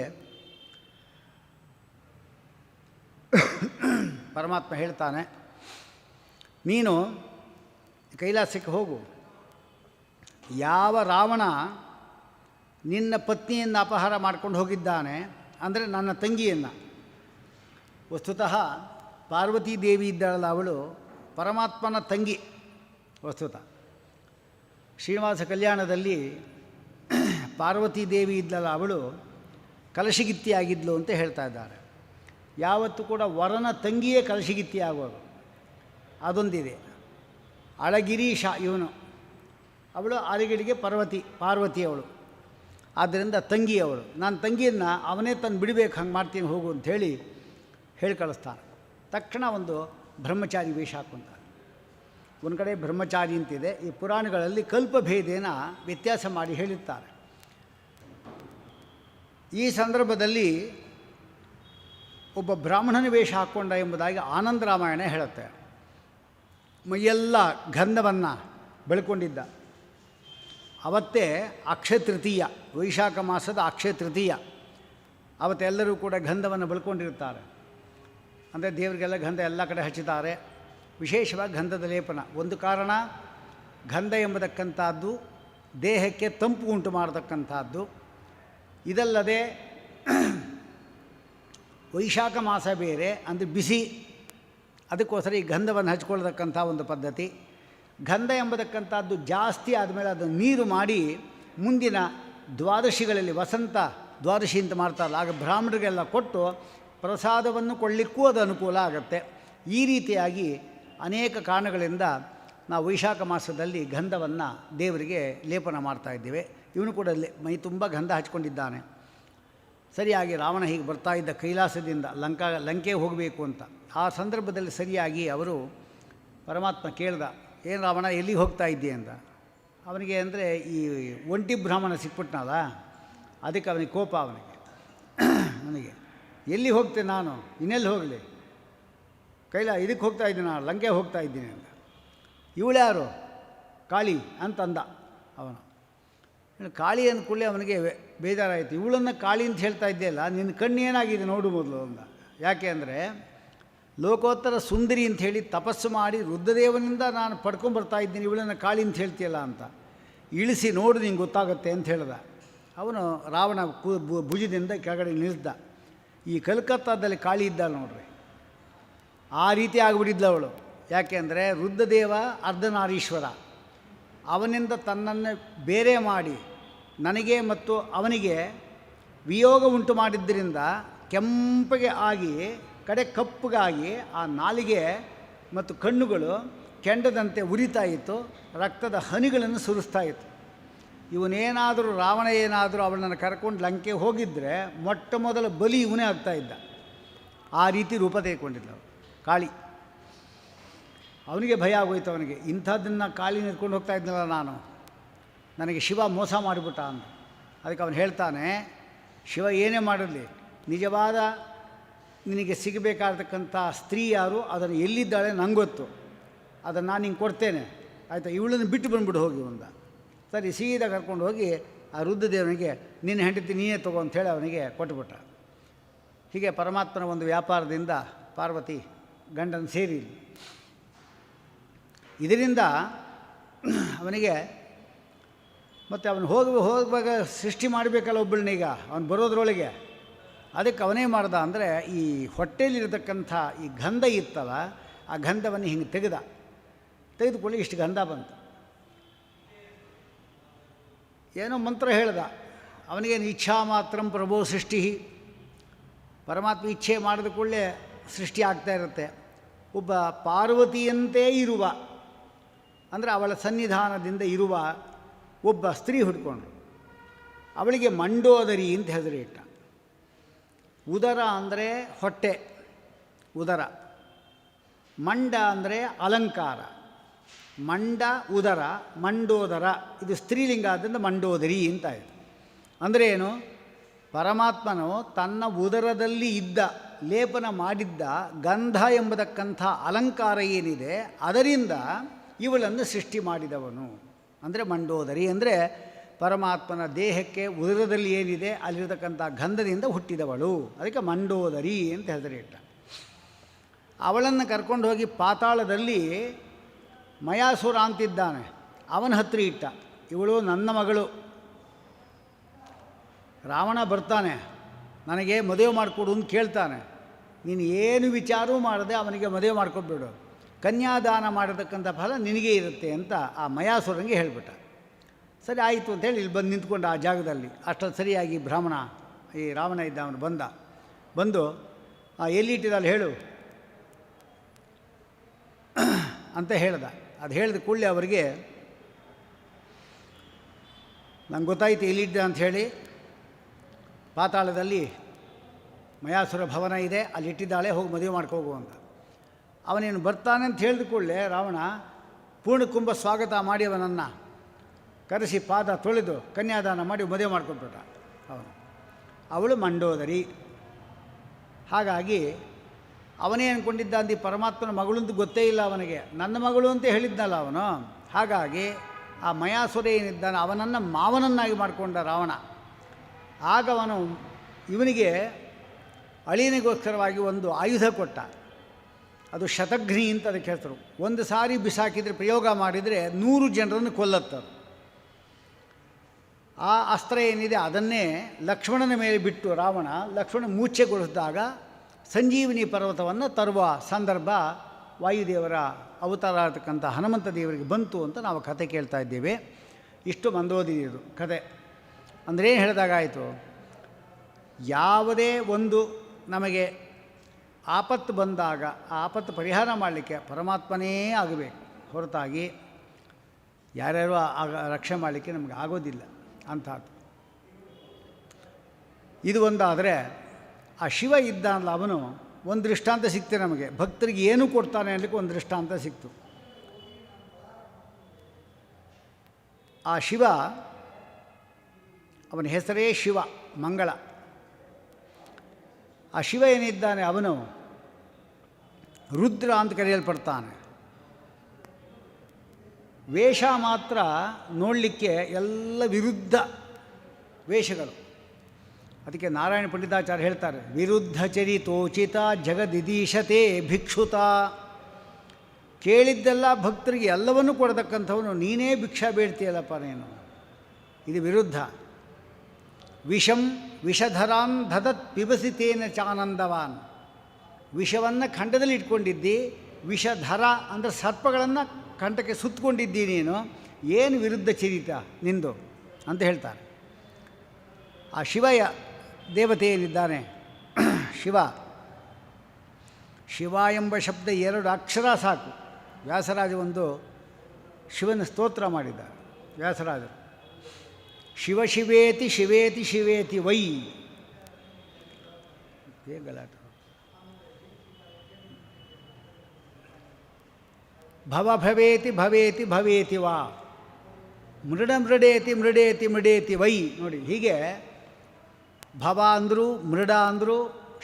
ಪರಮಾತ್ಮ ಹೇಳ್ತಾನೆ, ನೀನು ಕೈಲಾಸಕ್ಕೆ ಹೋಗು. ಯಾವ ರಾವಣ ನಿನ್ನ ಪತ್ನಿಯನ್ನು ಅಪಹಾರ ಮಾಡ್ಕೊಂಡು ಹೋಗಿದ್ದಾನೆ ಅಂದರೆ ನನ್ನ ತಂಗಿಯನ್ನು, ವಸ್ತುತಃ ಪಾರ್ವತೀ ದೇವಿ ಇದ್ದಾಳಲ್ಲ ಅವಳು ಪರಮಾತ್ಮನ ತಂಗಿ. ವಸ್ತುತಃ ಶ್ರೀನಿವಾಸ ಕಲ್ಯಾಣದಲ್ಲಿ ಪಾರ್ವತೀ ದೇವಿ ಇದ್ದಲ್ಲ ಅವಳು ಕಲಶಗಿತ್ತಿ ಆಗಿದ್ಲು ಅಂತ ಹೇಳ್ತಾ ಇದ್ದಾರೆ. ಯಾವತ್ತೂ ಕೂಡ ವರನ ತಂಗಿಯೇ ಕಲಶಗಿತ್ತಿ ಆಗೋದು, ಅದೊಂದಿದೆ. ಅಳಗಿರೀಶ ಇವನು, ಅವಳು ಅಳಗಿರಿಗೆ ಪಾರ್ವತಿ ಅವಳು, ಆದ್ದರಿಂದ ತಂಗಿಯವಳು. ನಾನು ತಂಗಿಯನ್ನು ಅವನೇ ತಂದು ಬಿಡಬೇಕು, ಹಂಗೆ ಮಾಡ್ತೀನಿ ಹೋಗು ಅಂಥೇಳಿ ಹೇಳಿ ಕಳಿಸ್ತಾನೆ. ತಕ್ಷಣ ಒಂದು ಬ್ರಹ್ಮಚಾರಿ ವೇಷ ಹಾಕ್ಕೊಂತಾನೆ. ಒಂದು ಕಡೆ ಬ್ರಹ್ಮಚಾರಿ ಅಂತಿದೆ, ಈ ಪುರಾಣಗಳಲ್ಲಿ ಕಲ್ಪಭೇದೇನ ವ್ಯತ್ಯಾಸ ಮಾಡಿ ಹೇಳಿರ್ತಾರೆ. ಈ ಸಂದರ್ಭದಲ್ಲಿ ಒಬ್ಬ ಬ್ರಾಹ್ಮಣನ ವೇಷ ಹಾಕ್ಕೊಂಡ ಎಂಬುದಾಗಿ ಆನಂದ ರಾಮಾಯಣ ಹೇಳುತ್ತೆ. ಮೈಯೆಲ್ಲ ಗಂಧವನ್ನು ಬೆಳ್ಕೊಂಡಿದ್ದ. ಅವತ್ತೇ ಅಕ್ಷಯ ತೃತೀಯ, ವೈಶಾಖ ಮಾಸದ ಅಕ್ಷಯ ತೃತೀಯ. ಅವತ್ತೆಲ್ಲರೂ ಕೂಡ ಗಂಧವನ್ನು ಬೆಳ್ಕೊಂಡಿರ್ತಾರೆ. ಅಂದರೆ ದೇವರಿಗೆಲ್ಲ ಗಂಧ ಎಲ್ಲ ಕಡೆ ಹಚ್ಚುತ್ತಾರೆ. ವಿಶೇಷವಾಗಿ ಗಂಧದ ಲೇಪನ. ಒಂದು ಕಾರಣ, ಗಂಧ ಎಂಬತಕ್ಕಂಥದ್ದು ದೇಹಕ್ಕೆ ತಂಪು ಉಂಟು ಮಾಡತಕ್ಕಂಥದ್ದು. ಇದಲ್ಲದೆ ವೈಶಾಖ ಮಾಸ ಬೇರೆ, ಅಂದರೆ ಬಿಸಿ, ಅದಕ್ಕೋಸ್ಕರ ಈ ಗಂಧವನ್ನು ಹಚ್ಕೊಳ್ತಕ್ಕಂಥ ಒಂದು ಪದ್ಧತಿ. ಗಂಧ ಎಂಬತಕ್ಕಂಥದ್ದು ಜಾಸ್ತಿ ಆದಮೇಲೆ ಅದನ್ನು ನೀರು ಮಾಡಿ ಮುಂದಿನ ದ್ವಾದಶಿಗಳಲ್ಲಿ, ವಸಂತ ದ್ವಾದಶಿ ಅಂತ ಮಾಡ್ತಾರಲ್ಲ, ಆಗ ಬ್ರಾಹ್ಮಣರಿಗೆಲ್ಲ ಕೊಟ್ಟು ಪ್ರಸಾದವನ್ನು ಕೊಳ್ಳಿಕ್ಕೂ ಅದು ಅನುಕೂಲ ಆಗುತ್ತೆ. ಈ ರೀತಿಯಾಗಿ ಅನೇಕ ಕಾರಣಗಳಿಂದ ನಾವು ವೈಶಾಖ ಮಾಸದಲ್ಲಿ ಗಂಧವನ್ನು ದೇವರಿಗೆ ಲೇಪನ ಮಾಡ್ತಾಯಿದ್ದೇವೆ. ಇವನು ಕೂಡ ಮೈ ತುಂಬ ಗಂಧ ಹಚ್ಕೊಂಡಿದ್ದಾನೆ. ಸರಿಯಾಗಿ ರಾವಣ ಹೀಗೆ ಬರ್ತಾ ಇದ್ದ ಕೈಲಾಸದಿಂದ ಲಂಕೆ ಹೋಗಬೇಕು ಅಂತ. ಆ ಸಂದರ್ಭದಲ್ಲಿ ಸರಿಯಾಗಿ ಅವರು ಪರಮಾತ್ಮ ಕೇಳ್ದ, ಏನು ರಾವಣ ಎಲ್ಲಿಗೆ ಹೋಗ್ತಾ ಇದ್ದೆ ಅಂತ. ಅವನಿಗೆ ಅಂದರೆ ಈ ಒಂಟಿ ಬ್ರಾಹ್ಮಣ ಸಿಕ್ಬಿಟ್ನಲ್ಲ, ಅದಕ್ಕೆ ಅವನಿಗೆ ಕೋಪ. ನನಗೆ ಎಲ್ಲಿ ಹೋಗ್ತೇನೆ ನಾನು, ಇನ್ನೆಲ್ಲಿ ಹೋಗಲಿ, ಇದಕ್ಕೆ ಹೋಗ್ತಾ ಇದ್ದೀನಿ, ನಾನು ಲಂಕೆ ಹೋಗ್ತಾ ಇದ್ದೀನಿ ಅಂತ. ಇವಳ್ಯಾರು, ಕಾಳಿ ಅಂತಂದ ಅವನು. ಕಾಳಿ ಅಂದ್ಕೊಳ್ಳಿ ಅವನಿಗೆ ಬೇಜಾರಾಯಿತು. ಇವಳನ್ನು ಕಾಳಿ ಅಂತ ಹೇಳ್ತಾ ಇದ್ದೆಯಲ್ಲ, ನಿನ್ನ ಕಣ್ಣು ಏನಾಗಿದೆ ನೋಡು ಮೊದಲು ಅಂದ. ಯಾಕೆ ಅಂದರೆ ಲೋಕೋತ್ತರ ಸುಂದರಿ ಅಂಥೇಳಿ ತಪಸ್ಸು ಮಾಡಿ ರುದ್ರದೇವನಿಂದ ನಾನು ಪಡ್ಕೊಂಬರ್ತಾ ಇದ್ದೀನಿ, ಇವಳನ್ನು ಕಾಳಿ ಅಂತ ಹೇಳ್ತೀಯಲ್ಲ ಅಂತ. ಇಳಿಸಿ ನೋಡು, ನಿಂಗೆ ಗೊತ್ತಾಗುತ್ತೆ ಅಂತ ಹೇಳ್ದ. ಅವನು ರಾವಣ ಭುಜದಿಂದ ಕೆಳಗಡೆ ನಿಲ್ಲಿಸ್ದ. ಈ ಕಲ್ಕತ್ತಾದಲ್ಲಿ ಕಾಳಿ ಇದ್ದಾಳೆ ನೋಡ್ರಿ, ಆ ರೀತಿ ಆಗಿಬಿಟ್ಟಿದ್ಲು ಅವಳು. ಯಾಕೆ ಅಂದರೆ ರುದ್ರದೇವ ಅರ್ಧನಾರೀಶ್ವರ, ಅವನಿಂದ ತನ್ನನ್ನು ಬೇರೆ ಮಾಡಿ ನನಗೆ ಮತ್ತು ಅವನಿಗೆ ವಿಯೋಗ ಉಂಟು ಮಾಡಿದ್ದರಿಂದ ಕೆಂಪಗೆ ಆಗಿ ಕಡೆ ಕಪ್ಪಗಾಗಿ ಆ ನಾಲಿಗೆ ಮತ್ತು ಕಣ್ಣುಗಳು ಕೆಂಡದಂತೆ ಉರಿತಾ ಇತ್ತು, ರಕ್ತದ ಹನಿಗಳನ್ನು ಸುರಿಸ್ತಾ ಇತ್ತು. ಇವನೇನಾದರೂ ರಾವಣ ಏನಾದರೂ ಅವಳನ್ನು ಕರ್ಕೊಂಡು ಲಂಕೆ ಹೋಗಿದ್ದರೆ ಮೊಟ್ಟ ಮೊದಲ ಬಲಿ ಇವನೇ ಆಗ್ತಾಯಿದ್ದ. ಆ ರೀತಿ ರೂಪ ತೆಗೆದುಕೊಂಡಿದ್ದ ಕಾಳಿ. ಅವನಿಗೆ ಭಯ ಆಗೋಯ್ತು. ಅವನಿಗೆ ಇಂಥದ್ದನ್ನು ಕಾಳಿ ನಿಂತ್ಕೊಂಡು ಹೋಗ್ತಾ ಇದ್ನಲ್ಲ ನಾನು, ನನಗೆ ಶಿವ ಮೋಸ ಮಾಡಿಬಿಟ್ಟ ಅಂತ. ಅದಕ್ಕೆ ಅವನು ಹೇಳ್ತಾನೆ, ಶಿವ ಏನೇ ಮಾಡಲಿ, ನಿಜವಾದ ನಿನಗೆ ಸಿಗಬೇಕಾಗಿರ್ತಕ್ಕಂಥ ಸ್ತ್ರೀ ಯಾರು, ಅದನ್ನು ಎಲ್ಲಿದ್ದಾಳೆ ನಂಗೆ ಗೊತ್ತು, ಅದನ್ನು ನಾನು ನಿಂಗೆ ಕೊಡ್ತೇನೆ ಆಯಿತಾ, ಇವಳನ್ನು ಬಿಟ್ಟು ಬಂದುಬಿಟ್ಟು ಹೋಗಿ ಒಂದ. ಸರಿ, ಸೀದಾ ಕರ್ಕೊಂಡು ಹೋಗಿ ಆ ರುದ್ರದೇವನಿಗೆ ನಿನ್ನ ಹೆಂಡತಿ ನೀನೇ ತಗೋ ಅಂಥೇಳಿ ಅವನಿಗೆ ಕೊಟ್ಟುಬಿಟ್ಟ. ಹೀಗೆ ಪರಮಾತ್ಮನ ಒಂದು ವ್ಯಾಪಾರದಿಂದ ಪಾರ್ವತಿ ಗಂಡನ ಸೇರಿ. ಇದರಿಂದ ಅವನಿಗೆ ಮತ್ತು ಅವನು ಹೋಗುವಾಗ ಸೃಷ್ಟಿ ಮಾಡಬೇಕಲ್ಲ ಒಬ್ಬಳನ್ನೀಗ, ಅವನು ಬರೋದ್ರೊಳಗೆ. ಅದಕ್ಕೆ ಅವನೇ ಮಾಡ್ದ ಅಂದರೆ ಈ ಹೊಟ್ಟೆಯಲ್ಲಿರತಕ್ಕಂಥ ಈ ಗಂಧ ಇತ್ತಲ್ಲ, ಆ ಗಂಧವನ್ನು ಹಿಂಗೆ ತೆಗೆದುಕೊಳ್ಳಿ ಇಷ್ಟು ಗಂಧ ಬಂತು. ಏನೋ ಮಂತ್ರ ಹೇಳ್ದ ಅವನಿಗೇನು, ಇಚ್ಛಾ ಮಾತ್ರ ಪ್ರಭೋ ಸೃಷ್ಟಿ. ಪರಮಾತ್ಮ ಇಚ್ಛೆ ಮಾಡಿದ ಕೂಡಲೇ ಸೃಷ್ಟಿ ಆಗ್ತಾ ಇರುತ್ತೆ. ಒಬ್ಬ ಪಾರ್ವತಿಯಂತೆ ಇರುವ, ಅಂದರೆ ಅವಳ ಸನ್ನಿಧಾನದಿಂದ ಇರುವ ಒಬ್ಬ ಸ್ತ್ರೀ ಹುಡ್ಕೊಂಡ್ರು. ಅವಳಿಗೆ ಮಂಡೋದರಿ ಅಂತ ಹೆಸರಿಟ್ಟ. ಉದರ ಅಂದರೆ ಹೊಟ್ಟೆ, ಉದರ. ಮಂಡ ಅಂದರೆ ಅಲಂಕಾರ. ಮಂಡ ಉದರ, ಮಂಡೋದರ, ಇದು ಸ್ತ್ರೀಲಿಂಗ ಆದ್ದರಿಂದ ಮಂಡೋದರಿ ಅಂತ ಆಯಿತು. ಅಂದರೆ ಏನು, ಪರಮಾತ್ಮನು ತನ್ನ ಉದರದಲ್ಲಿ ಇದ್ದ ಲೇಪನ ಮಾಡಿದ್ದ ಗಂಧ ಎಂಬತಕ್ಕಂಥ ಅಲಂಕಾರ ಏನಿದೆ ಅದರಿಂದ ಇವಳನ್ನು ಸೃಷ್ಟಿ ಮಾಡಿದವನು. ಅಂದರೆ ಮಂಡೋದರಿ ಅಂದರೆ ಪರಮಾತ್ಮನ ದೇಹಕ್ಕೆ ಉದರದಲ್ಲಿ ಏನಿದೆ ಅಲ್ಲಿರತಕ್ಕಂಥ ಗಂಧದಿಂದ ಹುಟ್ಟಿದವಳು, ಅದಕ್ಕೆ ಮಂಡೋದರಿ ಅಂತ ಹೆಸರಿಟ್ಟ. ಅವಳನ್ನು ಕರ್ಕೊಂಡು ಹೋಗಿ ಪಾತಾಳದಲ್ಲಿ ಮಯಾಸುರ ಅಂತಿದ್ದಾನೆ, ಅವನ ಹತ್ತಿರ ಇಟ್ಟ. ಇವಳು ನನ್ನ ಮಗಳು. ರಾವಣ ಬರ್ತಾನೆ, ನನಗೆ ಮದುವೆ ಮಾಡಿಕೊಡು ಅಂತ ಕೇಳ್ತಾನೆ. ನೀನು ಏನು ವಿಚಾರವೂ ಮಾಡದೆ ಅವನಿಗೆ ಮದುವೆ ಮಾಡ್ಕೊಬಿಡು, ಕನ್ಯಾದಾನ ಮಾಡತಕ್ಕಂಥ ಫಲ ನಿನಗೇ ಇರುತ್ತೆ ಅಂತ ಆ ಮಯಾಸುರಂಗೆ ಹೇಳಿಬಿಟ್ಟ. ಸರಿ ಆಯಿತು ಅಂತೇಳಿ ಇಲ್ಲಿ ಬಂದು ನಿಂತ್ಕೊಂಡು ಆ ಜಾಗದಲ್ಲಿ. ಅಷ್ಟೊಂದು ಸರಿಯಾಗಿ ಬ್ರಾಹ್ಮಣ ಈ ರಾವಣ ಇದ್ದ, ಅವನು ಬಂದು ಎಲ್ಲಿಟ್ಟಿದ್ದಲ್ಲ ಹೇಳು ಅಂತ ಹೇಳ್ದ. ಅದು ಹೇಳಿದ ಕೂಡಲೇ ಅವರಿಗೆ ನಂಗೆ ಗೊತ್ತಾಯಿತು ಎಲ್ಲಿದ್ದ ಅಂಥೇಳಿ. ಪಾತಾಳದಲ್ಲಿ ಮಯಾಸುರ ಭವನ ಇದೆ, ಅಲ್ಲಿ ಇಟ್ಟಿದ್ದಾಳೆ, ಹೋಗಿ ಮದುವೆ ಮಾಡ್ಕೋಗು ಅಂತ. ಅವನೇನು ಬರ್ತಾನೆ ಅಂತ ಹೇಳಿದ ಕೂಡಲೇ ರಾವಣ ಪೂರ್ಣಕುಂಭ ಸ್ವಾಗತ ಮಾಡಿ ಅವನನ್ನು ಕರೆಸಿ ಪಾದ ತೊಳೆದು ಕನ್ಯಾದಾನ ಮಾಡಿ ಮದುವೆ ಮಾಡ್ಕೊಟ್ಬಿಟ್ಟ ಅವಳು ಮಂಡೋದರಿ. ಹಾಗಾಗಿ ಅವನೇ ಅಂದ್ಕೊಂಡಿದ್ದ ಅಂದು ಪರಮಾತ್ಮನ ಮಗಳು ಅಂತ ಗೊತ್ತೇ ಇಲ್ಲ ಅವನಿಗೆ, ನನ್ನ ಮಗಳು ಅಂತ ಹೇಳಿದ್ನಲ್ಲ ಅವನು. ಹಾಗಾಗಿ ಆ ಮಯಾಸುರ ಏನಿದ್ದಾನೆ ಅವನನ್ನು ಮಾವನನ್ನಾಗಿ ಮಾಡಿಕೊಂಡ ರಾವಣ. ಆಗ ಅವನು ಇವನಿಗೆ ಅಳಿಯನಿಗೋಸ್ಕರವಾಗಿ ಒಂದು ಆಯುಧ ಕೊಟ್ಟ, ಅದು ಶತಘ್ನಿ ಅಂತ ಅದಕ್ಕೆ ಹೆಸರು. ಒಂದು ಸಾರಿ ಬಿಸಾಕಿದರೆ, ಪ್ರಯೋಗ ಮಾಡಿದರೆ 100 ಜನರನ್ನು ಕೊಲ್ಲತ್ತರು. ಆ ಅಸ್ತ್ರ ಏನಿದೆ ಅದನ್ನೇ ಲಕ್ಷ್ಮಣನ ಮೇಲೆ ಬಿಟ್ಟು ರಾವಣ ಲಕ್ಷ್ಮಣ ಮೂರ್ಛೆಗೊಳಿಸಿದಾಗ ಸಂಜೀವಿನಿ ಪರ್ವತವನ್ನು ತರುವ ಸಂದರ್ಭ ವಾಯುದೇವರ ಅವತಾರ ಆಗ್ತಕ್ಕಂಥ ಹನುಮಂತ ದೇವರಿಗೆ ಬಂತು ಅಂತ ನಾವು ಕತೆ ಕೇಳ್ತಾ ಇದ್ದೇವೆ. ಇಷ್ಟು ಮಂದೋದರಿಯದು ಕತೆ. ಅಂದರೆ ಏನು ಹೇಳಿದಾಗಾಯಿತು, ಯಾವುದೇ ಒಂದು ನಮಗೆ ಆಪತ್ತು ಬಂದಾಗ ಆ ಆಪತ್ತು ಪರಿಹಾರ ಮಾಡಲಿಕ್ಕೆ ಪರಮಾತ್ಮನೇ ಆಗಬೇಕು, ಹೊರತಾಗಿ ಯಾರ್ಯಾರು ರಕ್ಷಣೆ ಮಾಡಲಿಕ್ಕೆ ನಮಗೆ ಆಗೋದಿಲ್ಲ ಅಂಥದ್ದು. ಇದು ಒಂದಾದರೆ ಆ ಶಿವ ಇದ್ದಾನಲ್ಲ ಅವನು ಒಂದು ದೃಷ್ಟಾಂತ ಸಿಕ್ತು ನಮಗೆ. ಭಕ್ತರಿಗೆ ಏನು ಕೊಡ್ತಾನೆ ಅನ್ನಲಿಕ್ಕೆ ಒಂದು ದೃಷ್ಟಾಂತ ಸಿಕ್ತು. ಆ ಶಿವ, ಅವನ ಹೆಸರೇ ಶಿವ, ಮಂಗಳ. ಆ ಶಿವ ಏನಿದ್ದಾನೆ ಅವನು ರುದ್ರ ಅಂತ ಕರೆಯಲ್ಪಡ್ತಾನೆ. ವೇಷ ಮಾತ್ರ ನೋಡಲಿಕ್ಕೆ ಎಲ್ಲ ವಿರುದ್ಧ ವೇಷಗಳು. ಅದಕ್ಕೆ ನಾರಾಯಣ ಪಂಡಿತಾಚಾರ್ಯ ಹೇಳ್ತಾರೆ, ವಿರುದ್ಧ ಚರಿತೋಚಿತ ಜಗದಿದೀಶತೆ ಭಿಕ್ಷುತ. ಕೇಳಿದ್ದೆಲ್ಲ ಭಕ್ತರಿಗೆ ಎಲ್ಲವನ್ನೂ ಕೊಡತಕ್ಕಂಥವನು ನೀನೇ ಭಿಕ್ಷಾ ಬೇಡ್ತೀಯಲ್ಲಪ್ಪ ನೀನು, ಇದು ವಿರುದ್ಧ. ವಿಷಂ ವಿಷಧರಾನ್ ದದತ್ ಪಿಬಸಿತೇನ ಚಾನಂದವಾನ್. ವಿಷವನ್ನು ಖಂಡದಲ್ಲಿ ಇಟ್ಕೊಂಡಿದ್ದಿ, ವಿಷಧರ ಅಂದರೆ ಸರ್ಪಗಳನ್ನು ಕಂಠಕ್ಕೆ ಸುತ್ತಕೊಂಡಿದ್ದಿ ನೀನು, ಏನು ವಿರುದ್ಧ ಚರಿತ ನಿಂದು ಅಂತ ಹೇಳ್ತಾರೆ. ಆ ಶಿವಯ ದೇವತೆ ಏನಿದ್ದಾನೆ ಶಿವ, ಶಿವ ಎಂಬ ಶಬ್ದ 2 ಅಕ್ಷರ ಸಾಕು. ವ್ಯಾಸರಾಜ ಒಂದು ಶಿವನ ಸ್ತೋತ್ರ ಮಾಡಿದ್ದಾರೆ ವ್ಯಾಸರಾಜರು. ಶಿವ ಶಿವೇತಿ ಶಿವೇತಿ ಶಿವೇತಿ ವೈ. ಗಲಾಟ. ಭವ ಭವೇತಿ ಭವೇತಿ ಭವೇತಿ ವಾ. ಮೃಡ ಮೃಡೇತಿ ಮೃಡೇತಿ ಮೃಡೇತಿ ವೈ. ನೋಡಿ, ಹೀಗೆ ಭವ ಅಂದರು, ಮೃಡ ಅಂದರು,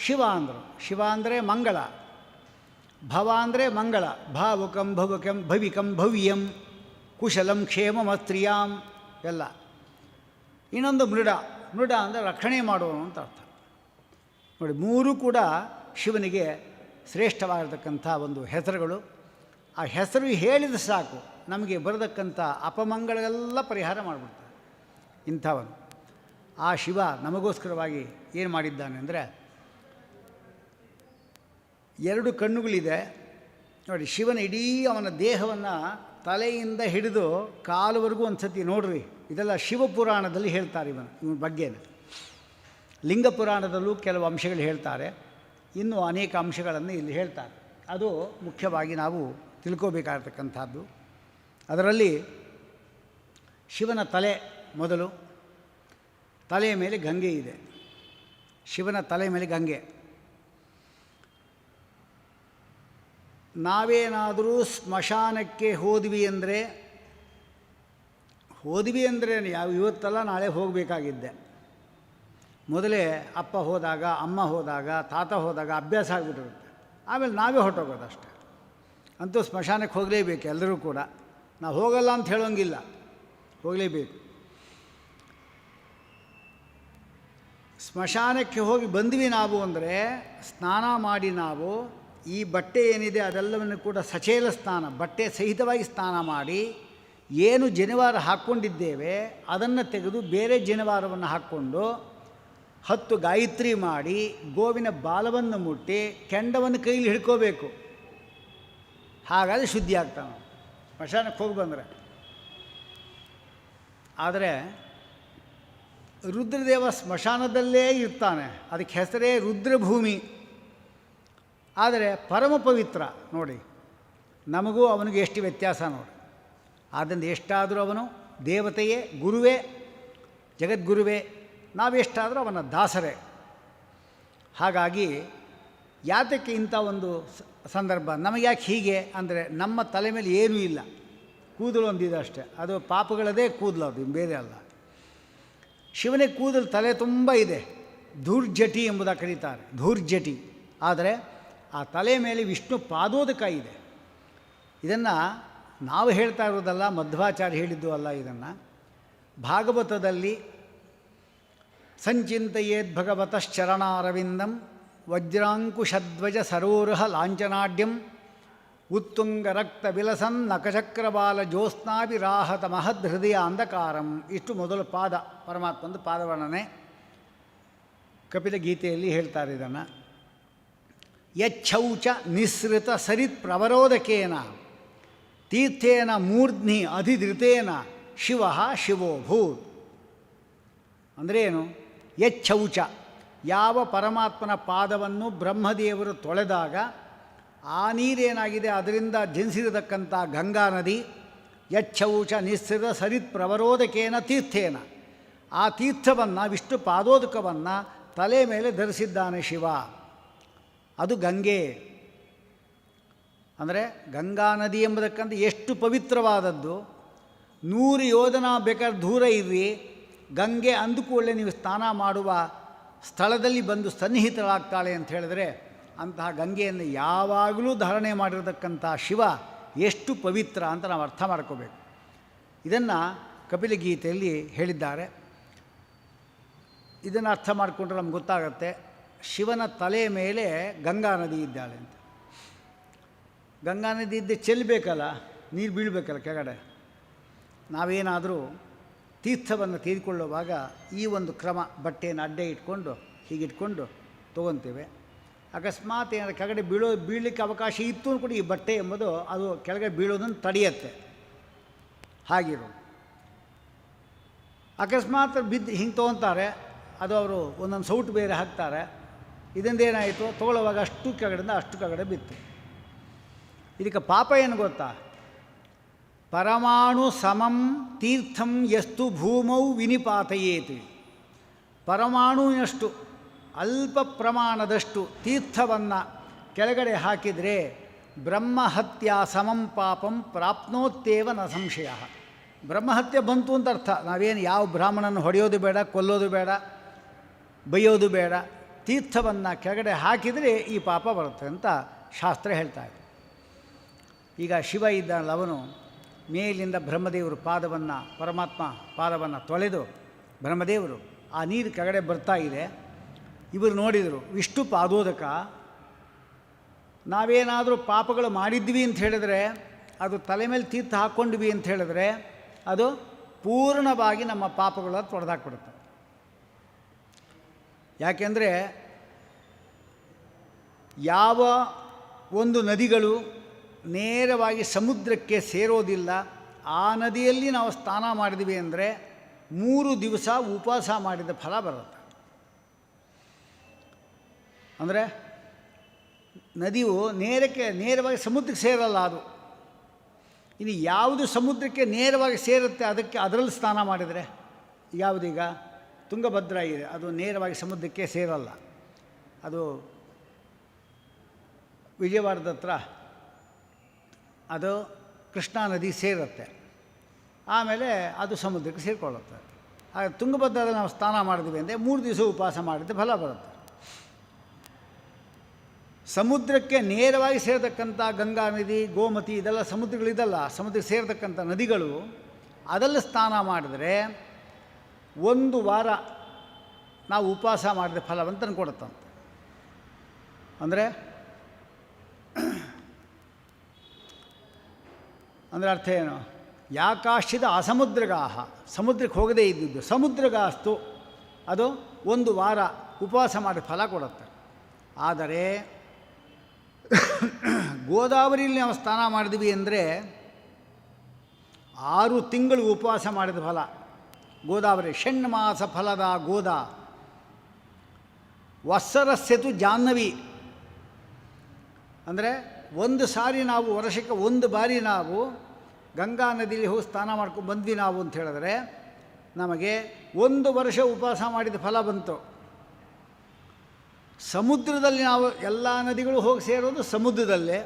ಶಿವ ಅಂದರು. ಶಿವ ಅಂದರೆ ಮಂಗಳ, ಭವ ಅಂದರೆ ಮಂಗಳ, ಭಾವುಕಂ ಭವುಕಂ ಭವಿಕಂ ಭವ್ಯಂ ಕುಶಲಂ ಕ್ಷೇಮಮಸ್ತ್ರಿಯಾಂ ಎಲ್ಲ. ಇನ್ನೊಂದು ಮೃಡ. ಮೃಡ ಅಂದರೆ ರಕ್ಷಣೆ ಮಾಡುವನು ಅಂತ ಅರ್ಥ. ನೋಡಿ, 3 ಕೂಡ ಶಿವನಿಗೆ ಶ್ರೇಷ್ಠವಾಗಿರ್ತಕ್ಕಂಥ ಒಂದು ಹೆಸರುಗಳು. ಆ ಹೆಸರು ಹೇಳಿದ ಸಾಕು ನಮಗೆ ಬರತಕ್ಕಂಥ ಅಪಮಂಗಳೆಲ್ಲ ಪರಿಹಾರ ಮಾಡಿಬಿಡ್ತಾರೆ ಇಂಥವನು. ಆ ಶಿವ ನಮಗೋಸ್ಕರವಾಗಿ ಏನು ಮಾಡಿದ್ದಾನೆ ಅಂದರೆ, 2 ಕಣ್ಣುಗಳಿದೆ ನೋಡಿ. ಶಿವನ ಇಡೀ ಅವನ ದೇಹವನ್ನು ತಲೆಯಿಂದ ಹಿಡಿದು ಕಾಲುವರೆಗೂ ಒಂದು ಸತಿ ನೋಡ್ರಿ. ಇದೆಲ್ಲ ಶಿವಪುರಾಣದಲ್ಲಿ ಹೇಳ್ತಾರೆ ಇವನ ಬಗ್ಗೆನ. ಲಿಂಗ ಪುರಾಣದಲ್ಲೂ ಕೆಲವು ಅಂಶಗಳು ಹೇಳ್ತಾರೆ, ಇನ್ನೂ ಅನೇಕ ಅಂಶಗಳನ್ನು ಇಲ್ಲಿ ಹೇಳ್ತಾರೆ. ಅದು ಮುಖ್ಯವಾಗಿ ನಾವು ತಿಳ್ಕೋಬೇಕಾಗಿರ್ತಕ್ಕಂಥದ್ದು. ಅದರಲ್ಲಿ ಶಿವನ ತಲೆ ಮೊದಲು, ತಲೆಯ ಮೇಲೆ ಗಂಗೆ ಇದೆ. ಶಿವನ ತಲೆ ಮೇಲೆ ಗಂಗೆ. ನಾವೇನಾದರೂ ಸ್ಮಶಾನಕ್ಕೆ ಹೋದ್ವಿ ಅಂದರೆ ಇವತ್ತೆಲ್ಲ ನಾಳೆ ಹೋಗಬೇಕಾಗಿದ್ದೆ. ಮೊದಲೇ ಅಪ್ಪ ಹೋದಾಗ, ಅಮ್ಮ ಹೋದಾಗ, ತಾತ ಹೋದಾಗ ಅಭ್ಯಾಸ ಆಗಿಬಿಟ್ಟಿರುತ್ತೆ. ಆಮೇಲೆ ನಾವೇ ಹೊರಟೋಗೋದು ಅಷ್ಟೆ. ಅಂತೂ ಸ್ಮಶಾನಕ್ಕೆ ಹೋಗಲೇಬೇಕು ಎಲ್ಲರೂ ಕೂಡ. ನಾವು ಹೋಗಲ್ಲ ಅಂತ ಹೇಳೋಂಗಿಲ್ಲ, ಹೋಗಲೇಬೇಕು. ಸ್ಮಶಾನಕ್ಕೆ ಹೋಗಿ ಬಂದ್ವಿ ನಾವು ಅಂದರೆ ಸ್ನಾನ ಮಾಡಿ ನಾವು ಈ ಬಟ್ಟೆ ಏನಿದೆ ಅದೆಲ್ಲವನ್ನು ಕೂಡ ಸಚೇಲ ಸ್ನಾನ, ಬಟ್ಟೆ ಸಹಿತವಾಗಿ ಸ್ನಾನ ಮಾಡಿ ಏನು ಜನಿವಾರ ಹಾಕ್ಕೊಂಡಿದ್ದೇವೆ ಅದನ್ನು ತೆಗೆದು ಬೇರೆ ಜನಿವಾರವನ್ನು ಹಾಕ್ಕೊಂಡು 10 ಗಾಯತ್ರಿ ಮಾಡಿ ಗೋವಿನ ಬಾಲವನ್ನು ಮುಟ್ಟಿ ಕೆಂಡವನ್ನು ಕೈಲಿ ಹಿಡ್ಕೋಬೇಕು. ಹಾಗಾದರೆ ಶುದ್ಧಿ ಆಗ್ತಾನೆ ಸ್ಮಶಾನಕ್ಕೆ ಹೋಗಿ ಬಂದರೆ. ಆದರೆ ರುದ್ರದೇವ ಸ್ಮಶಾನದಲ್ಲೇ ಇರ್ತಾನೆ, ಅದಕ್ಕೆ ಹೆಸರೇ ರುದ್ರಭೂಮಿ. ಆದರೆ ಪರಮ ಪವಿತ್ರ ನೋಡಿ, ನಮಗೂ ಅವನಿಗೆ ಎಷ್ಟು ವ್ಯತ್ಯಾಸ ನೋಡಿ. ಆದ್ದರಿಂದ ಎಷ್ಟಾದರೂ ಅವನು ದೇವತೆಯೇ, ಗುರುವೇ, ಜಗದ್ಗುರುವೇ, ನಾವೆಷ್ಟಾದರೂ ಅವನ ದಾಸರೇ. ಹಾಗಾಗಿ ಯಾತಕ್ಕೆ ಇಂಥ ಒಂದು ಸಂದರ್ಭ, ನಮಗೆ ಯಾಕೆ ಹೀಗೆ ಅಂದರೆ, ನಮ್ಮ ತಲೆ ಮೇಲೆ ಏನೂ ಇಲ್ಲ, ಕೂದಲು ಒಂದಿದೆ ಅಷ್ಟೇ, ಅದು ಪಾಪಗಳದೇ ಕೂದಲು, ಅದು ಬೇರೆ ಅಲ್ಲ. ಶಿವನಿಗೆ ಕೂದಲು ತಲೆ ತುಂಬ ಇದೆ, ಧೂರ್ಜಟಿ ಎಂಬುದಾಗಿ ಕರೀತಾರೆ, ಧೂರ್ಜಟಿ. ಆದರೆ ಆ ತಲೆ ಮೇಲೆ ವಿಷ್ಣು ಪಾದೋದಕ ಇದೆ. ಇದನ್ನು ನಾವು ಹೇಳ್ತಾ ಇರೋದಲ್ಲ, ಮಧ್ವಾಚಾರ್ಯ ಹೇಳಿದ್ದು ಅಲ್ಲ. ಇದನ್ನು ಭಾಗವತದಲ್ಲಿ ಸಂಚಿಂತಯೇದ್ ಭಗವತಶ್ಚರಣಾರವಿಂದಂ ವಜ್ರಾಂಕುಶಧ್ವಜ ಸರೋರುಹ ಲಾಂಛನಾಢ್ಯಂ ಉತ್ತುಂಗ ರಕ್ತ ವಿಲಸನ್ ನಖಚಕ್ರಬಾಲ ಜ್ಯೋತ್ಸ್ನಾಭಿರಾಹತ ಮಹದೃದಯ ಅಂಧಕಾರಂ. ಇಷ್ಟು ಮೊದಲು ಪಾದ, ಪರಮಾತ್ಮಂದು ಪಾದವರ್ಣನೆ ಕಪಿಲ ಗೀತೆಯಲ್ಲಿ ಹೇಳ್ತಾರೆ. ಇದನ್ನು ಯಚ್ಛೌಚ ನಿಸ್ಸೃತ ಸರಿತ್ ಪ್ರವರೋಧಕೇನ ತೀರ್ಥೇನ ಮೂರ್ಧ್ನಿ ಅಧಿಧೃತೇನ ಶಿವ ಶಿವೋಭೂತ್. ಅಂದ್ರೇನು? ಯಚ್ಛೌಚ, ಯಾವ ಪರಮಾತ್ಮನ ಪಾದವನ್ನು ಬ್ರಹ್ಮದೇವರು ತೊಳೆದಾಗ ಆ ನೀರೇನಾಗಿದೆ, ಅದರಿಂದ ಜನಿಸಿರತಕ್ಕಂಥ ಗಂಗಾ ನದಿ, ಯಚ್ಛೌಚ ನಿಸ್ಸೃತ ಸರಿತ್ ಪ್ರವರೋಧಕೇನ ತೀರ್ಥೇನ, ಆ ತೀರ್ಥವನ್ನು, ವಿಷ್ಣು ಪಾದೋದಕವನ್ನು ತಲೆ ಮೇಲೆ ಧರಿಸಿದ್ದಾನೆ ಶಿವ. ಅದು ಗಂಗೆ. ಅಂದರೆ ಗಂಗಾ ನದಿ ಎಂಬುದಕ್ಕಂತ ಎಷ್ಟು ಪವಿತ್ರವಾದದ್ದು. 100 ಯೋಜನ ಬೇಕಾದ್ರೆ ದೂರ ಇರ್ರಿ, ಗಂಗೆ ಅಂದುಕೊಳ್ಳೆ ನೀವು ಸ್ನಾನ ಮಾಡುವ ಸ್ಥಳದಲ್ಲಿ ಬಂದು ಸನ್ನಿಹಿತಳಾಗ್ತಾಳೆ ಅಂತ ಹೇಳಿದ್ರೆ, ಅಂತಹ ಗಂಗೆಯನ್ನು ಯಾವಾಗಲೂ ಧಾರಣೆ ಮಾಡಿರತಕ್ಕಂಥ ಶಿವ ಎಷ್ಟು ಪವಿತ್ರ ಅಂತ ನಾವು ಅರ್ಥ ಮಾಡ್ಕೋಬೇಕು. ಇದನ್ನು ಕಪಿಲ ಗೀತೆಯಲ್ಲಿ ಹೇಳಿದ್ದಾರೆ. ಇದನ್ನು ಅರ್ಥ ಮಾಡಿಕೊಂಡ್ರೆ ನಮ್ಗೆ ಗೊತ್ತಾಗತ್ತೆ ಶಿವನ ತಲೆ ಮೇಲೆ ಗಂಗಾ ನದಿ ಇದ್ದಾಳೆ ಅಂತ. ಗಂಗಾ ನದಿ ಇದ್ದೆ ಚೆಲ್ಲಬೇಕಲ್ಲ, ನೀರು ಬೀಳಬೇಕಲ್ಲ ಕೆಳಗಡೆ. ನಾವೇನಾದರೂ ತೀರ್ಥವನ್ನು ತೆಗೆದುಕೊಳ್ಳುವಾಗ ಈ ಒಂದು ಕ್ರಮ, ಬಟ್ಟೆಯನ್ನು ಅಡ್ಡೆ ಇಟ್ಕೊಂಡು ಹೀಗಿಟ್ಕೊಂಡು ತೊಗೊತೇವೆ. ಅಕಸ್ಮಾತ್ ಏನಾದ್ರು ಕೆಳಗಡೆ ಬೀಳಲಿಕ್ಕೆ ಅವಕಾಶ ಇತ್ತು ಕೂಡ ಈ ಬಟ್ಟೆ ಎಂಬುದು ಅದು ಕೆಳಗಡೆ ಬೀಳೋದನ್ನು ತಡೆಯುತ್ತೆ. ಹಾಗಿರು ಅಕಸ್ಮಾತ್ ಬಿದ್ದು ಹಿಂಗೆ ತೊಗೊತಾರೆ, ಅದು ಅವರು ಒಂದೊಂದು ಸೌಟು ಬೇರೆ ಹಾಕ್ತಾರೆ. ಇದರಿಂದೇನಾಯಿತು, ತೊಗೊಳ್ಳುವಾಗ ಅಷ್ಟು ಕೆಳಗಡೆಯಿಂದ ಅಷ್ಟು ಕೆಳಗಡೆ ಬಿತ್ತು. ಇದಕ್ಕೆ ಪಾಪ ಏನು ಗೊತ್ತಾ? ಪರಮಾಣು ಸಮಂ ತೀರ್ಥಂ ಯಸ್ತು ಭೂಮೌ ವಿನಿಪಾತಯೇತಿ. ಪರಮಾಣುವಿನಷ್ಟು ಅಲ್ಪ ಪ್ರಮಾಣದಷ್ಟು ತೀರ್ಥವನ್ನು ಕೆಳಗಡೆ ಹಾಕಿದರೆ ಬ್ರಹ್ಮಹತ್ಯಾ ಸಮಂ ಪಾಪಂ ಪ್ರಾಪ್ನೋತ್ತೇವ ನ ಸಂಶಯ. ಬ್ರಹ್ಮಹತ್ಯೆ ಬಂತು ಅಂತ ಅರ್ಥ. ನಾವೇನು ಯಾವ ಬ್ರಾಹ್ಮಣನ ಹೊಡೆಯೋದು ಬೇಡ, ಕೊಲ್ಲೋದು ಬೇಡ, ಬೈಯೋದು ಬೇಡ. ತೀರ್ಥವನ್ನು ಕೆಳಗಡೆ ಹಾಕಿದರೆ ಈ ಪಾಪ ಬರುತ್ತೆ ಅಂತ ಶಾಸ್ತ್ರ ಹೇಳ್ತಾ ಇದೆ. ಈಗ ಶಿವ ಇದ್ದಾನಲ್ಲ, ಅವನು ಮೇಲಿಂದ ಬ್ರಹ್ಮದೇವರು ಪಾದವನ್ನು, ಪರಮಾತ್ಮ ಪಾದವನ್ನು ತೊಳೆದು ಬ್ರಹ್ಮದೇವರು ಆ ನೀರು ಕೆಳಗಡೆ ಬರ್ತಾ ಇದೆ. ಇವರು ನೋಡಿದರು ವಿಷ್ಣು ಪಾದೋದಕ. ನಾವೇನಾದರೂ ಪಾಪಗಳು ಮಾಡಿದ್ವಿ ಅಂತ ಹೇಳಿದ್ರೆ, ಅದು ತಲೆ ಮೇಲೆ ತೀರ್ಥ ಹಾಕ್ಕೊಂಡ್ವಿ ಅಂತ ಹೇಳಿದ್ರೆ, ಅದು ಪೂರ್ಣವಾಗಿ ನಮ್ಮ ಪಾಪಗಳ ತೊಡೆದಾಕ್ಬಿಡುತ್ತೆ. ಯಾಕೆಂದರೆ ಯಾವ ಒಂದು ನದಿಗಳು ನೇರವಾಗಿ ಸಮುದ್ರಕ್ಕೆ ಸೇರೋದಿಲ್ಲ, ಆ ನದಿಯಲ್ಲಿ ನಾವು ಸ್ನಾನ ಮಾಡಿದ್ವಿ ಅಂದರೆ 3 ದಿವಸ ಉಪವಾಸ ಮಾಡಿದ ಫಲ ಬರುತ್ತೆ. ಅಂದರೆ ನದಿಯು ನೇರವಾಗಿ ಸಮುದ್ರಕ್ಕೆ ಸೇರಲ್ಲ. ಅದು ಇನ್ನು ಯಾವುದು ಸಮುದ್ರಕ್ಕೆ ನೇರವಾಗಿ ಸೇರುತ್ತೆ ಅದರಲ್ಲಿ ಸ್ನಾನ ಮಾಡಿದರೆ, ಯಾವುದೀಗ ತುಂಗಭದ್ರಾ ಇದೆ, ಅದು ನೇರವಾಗಿ ಸಮುದ್ರಕ್ಕೆ ಸೇರಲ್ಲ. ಅದು ವಿಜಯವಾಡದ ಹತ್ರ ಅದು ಕೃಷ್ಣಾ ನದಿ ಸೇರುತ್ತೆ, ಆಮೇಲೆ ಅದು ಸಮುದ್ರಕ್ಕೆ ಸೇರಿಕೊಳ್ಳುತ್ತೆ. ಹಾಗೆ ತುಂಗಭದ್ರಾದಲ್ಲಿ ನಾವು ಸ್ನಾನ ಮಾಡಿದ್ವಿ ಅಂದರೆ 3 ದಿವಸ ಉಪವಾಸ ಮಾಡಿದ್ರೆ ಫಲ ಬರುತ್ತೆ. ಸಮುದ್ರಕ್ಕೆ ನೇರವಾಗಿ ಸೇರತಕ್ಕಂಥ ಗಂಗಾ ನದಿ, ಗೋಮತಿ, ಇದೆಲ್ಲ ಸಮುದ್ರಗಳಿದಲ್ಲ, ಸಮುದ್ರಕ್ಕೆ ಸೇರತಕ್ಕಂಥ ನದಿಗಳು, ಅದರಲ್ಲಿ ಸ್ನಾನ ಮಾಡಿದ್ರೆ 1 ವಾರ ನಾವು ಉಪವಾಸ ಮಾಡಿದ ಫಲವನ್ನು ತಂದು ಕೊಡುತ್ತಂತೆ. ಅಂದರೆ ಅರ್ಥ ಏನು? ಯಾಕಾಶ್ಚಿದ ಅಸಮುದ್ರಗಾಹ, ಸಮುದ್ರಕ್ಕೆ ಹೋಗದೇ ಇದ್ದಿದ್ದು ಸಮುದ್ರಗಾಸ್ತು, ಅದು 1 ವಾರ ಉಪವಾಸ ಮಾಡಿ ಫಲ ಕೊಡುತ್ತೆ. ಆದರೆ ಗೋದಾವರಿಯಲ್ಲಿ ನಾವು ಸ್ನಾನ ಮಾಡಿದ್ವಿ ಅಂದರೆ 6 ತಿಂಗಳು ಉಪವಾಸ ಮಾಡಿದ ಫಲ. ಗೋದಾವರಿ ಷಣ್ಮಾಸ ಫಲದ ಗೋದಾ ವತ್ಸರಸ್ಯತು ಜಾಹ್ನವಿ. ಅಂದರೆ ಒಂದು ಸಾರಿ ನಾವು ವರ್ಷಕ್ಕೆ ಒಂದು ಬಾರಿ ನಾವು ಗಂಗಾ ನದಿಯಲ್ಲಿ ಹೋಗಿ ಸ್ನಾನ ಮಾಡ್ಕೊಂಡು ಬಂದ್ವಿ ನಾವು ಅಂತ ಹೇಳಿದ್ರೆ ನಮಗೆ 1 ವರ್ಷ ಉಪವಾಸ ಮಾಡಿದ ಫಲ ಬಂತು. ಸಮುದ್ರದಲ್ಲಿ ನಾವು ಎಲ್ಲ ನದಿಗಳು ಹೋಗಿ ಸೇರೋದು ಸಮುದ್ರದಲ್ಲೇ.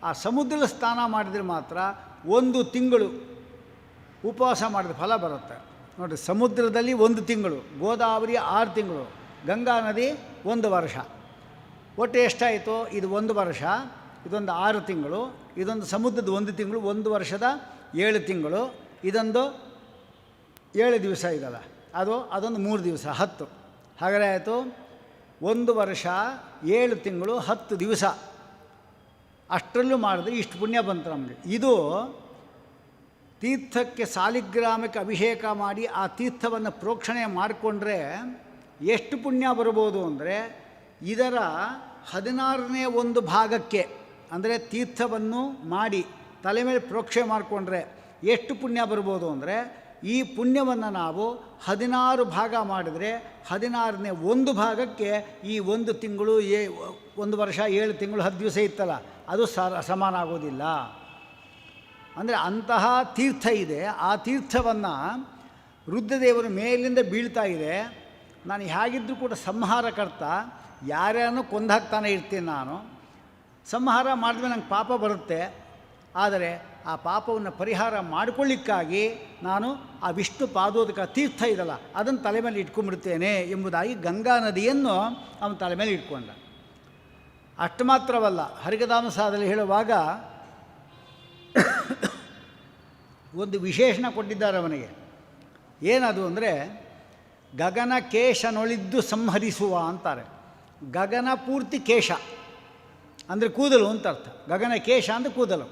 ಆ ಸಮುದ್ರದ ಸ್ನಾನ ಮಾಡಿದರೆ ಮಾತ್ರ 1 ತಿಂಗಳು ಉಪವಾಸ ಮಾಡಿದ ಫಲ ಬರುತ್ತೆ. ನೋಡಿ, ಸಮುದ್ರದಲ್ಲಿ 1 ತಿಂಗಳು, ಗೋದಾವರಿ 6 ತಿಂಗಳು, ಗಂಗಾ ನದಿ 1 ವರ್ಷ. ಒಟ್ಟು ಎಷ್ಟಾಯಿತು? ಇದು 1 ವರ್ಷ, ಇದೊಂದು 6 ತಿಂಗಳು, ಇದೊಂದು ಸಮುದ್ರದ 1 ತಿಂಗಳು, 1 ವರ್ಷದ 7 ತಿಂಗಳು, ಇದೊಂದು 7 ದಿವಸ ಇದಲ್ಲ, ಅದೊಂದು 3 ದಿವಸ 10. ಹಾಗಾದರೆ ಆಯಿತು 1 ವರ್ಷ 7 ತಿಂಗಳು 10 ದಿವಸ. ಅಷ್ಟರಲ್ಲೂ ಮಾಡಿದ್ರೆ ಇಷ್ಟು ಪುಣ್ಯ ಬಂತು ನಮಗೆ. ಇದು ತೀರ್ಥಕ್ಕೆ ಸಾಲಿಗ್ರಾಮಕ್ಕೆ ಅಭಿಷೇಕ ಮಾಡಿ ಆ ತೀರ್ಥವನ್ನು ಪ್ರೋಕ್ಷಣೆ ಮಾಡಿಕೊಂಡ್ರೆ ಎಷ್ಟು ಪುಣ್ಯ ಬರ್ಬೋದು ಅಂದರೆ, ಇದರ 16ನೇ 1 ಭಾಗಕ್ಕೆ, ಅಂದರೆ ತೀರ್ಥವನ್ನು ಮಾಡಿ ತಲೆ ಮೇಲೆ ಪ್ರೋಕ್ಷಣೆ ಮಾಡಿಕೊಂಡ್ರೆ ಎಷ್ಟು ಪುಣ್ಯ ಬರ್ಬೋದು ಅಂದರೆ, ಈ ಪುಣ್ಯವನ್ನು ನಾವು 16 ಭಾಗ ಮಾಡಿದರೆ 16ನೇ 1 ಭಾಗಕ್ಕೆ ಈ 1 ತಿಂಗಳು 1 ವರ್ಷ 7 ತಿಂಗಳು 10 ದಿವಸ ಇತ್ತಲ್ಲ, ಅದು ಸಮಾನ ಆಗೋದಿಲ್ಲ. ಅಂದರೆ ಅಂತಹ ತೀರ್ಥ ಇದೆ. ಆ ತೀರ್ಥವನ್ನು ರುದ್ರದೇವರು ಮೇಲಿಂದ ಬೀಳ್ತಾ ಇದೆ. ನಾನು ಹೇಗಿದ್ದರೂ ಕೂಡ ಸಂಹಾರಕರ್ತ, ಯಾರ್ಯಾರನ್ನೂ ಕೊಂದಾಕ್ತಾನೆ ಇರ್ತೀನಿ ನಾನು. ಸಂಹಾರ ಮಾಡಿದ್ರೆ ನಂಗೆ ಪಾಪ ಬರುತ್ತೆ. ಆದರೆ ಆ ಪಾಪವನ್ನು ಪರಿಹಾರ ಮಾಡಿಕೊಳ್ಳಿಕ್ಕಾಗಿ ನಾನು ಆ ವಿಷ್ಣು ಪಾದೋದಕ ತೀರ್ಥ ಇದಲ್ಲ, ಅದನ್ನು ತಲೆ ಮೇಲೆ ಇಟ್ಕೊಂಡ್ಬಿಡ್ತೇನೆ ಎಂಬುದಾಗಿ ಗಂಗಾ ನದಿಯನ್ನು ಅವನ ತಲೆ ಮೇಲೆ ಇಟ್ಕೊಂಡ. ಅಷ್ಟು ಮಾತ್ರವಲ್ಲ, ಹರಿಕಥಾಮಸಾದಲ್ಲಿ ಹೇಳುವಾಗ ಒಂದು ವಿಶೇಷಣ ಕೊಟ್ಟಿದ್ದಾರೆ ಅವನಿಗೆ. ಏನದು ಅಂದರೆ, ಗಗನ ಕೇಶನೊಳಿದ್ದು ಸಂಹರಿಸುವ ಅಂತಾರೆ. ಗಗನ ಪೂರ್ತಿ ಕೇಶ ಅಂದರೆ ಕೂದಲು ಅಂತ ಅರ್ಥ. ಗಗನ ಕೇಶ ಅಂದರೆ ಕೂದಲು.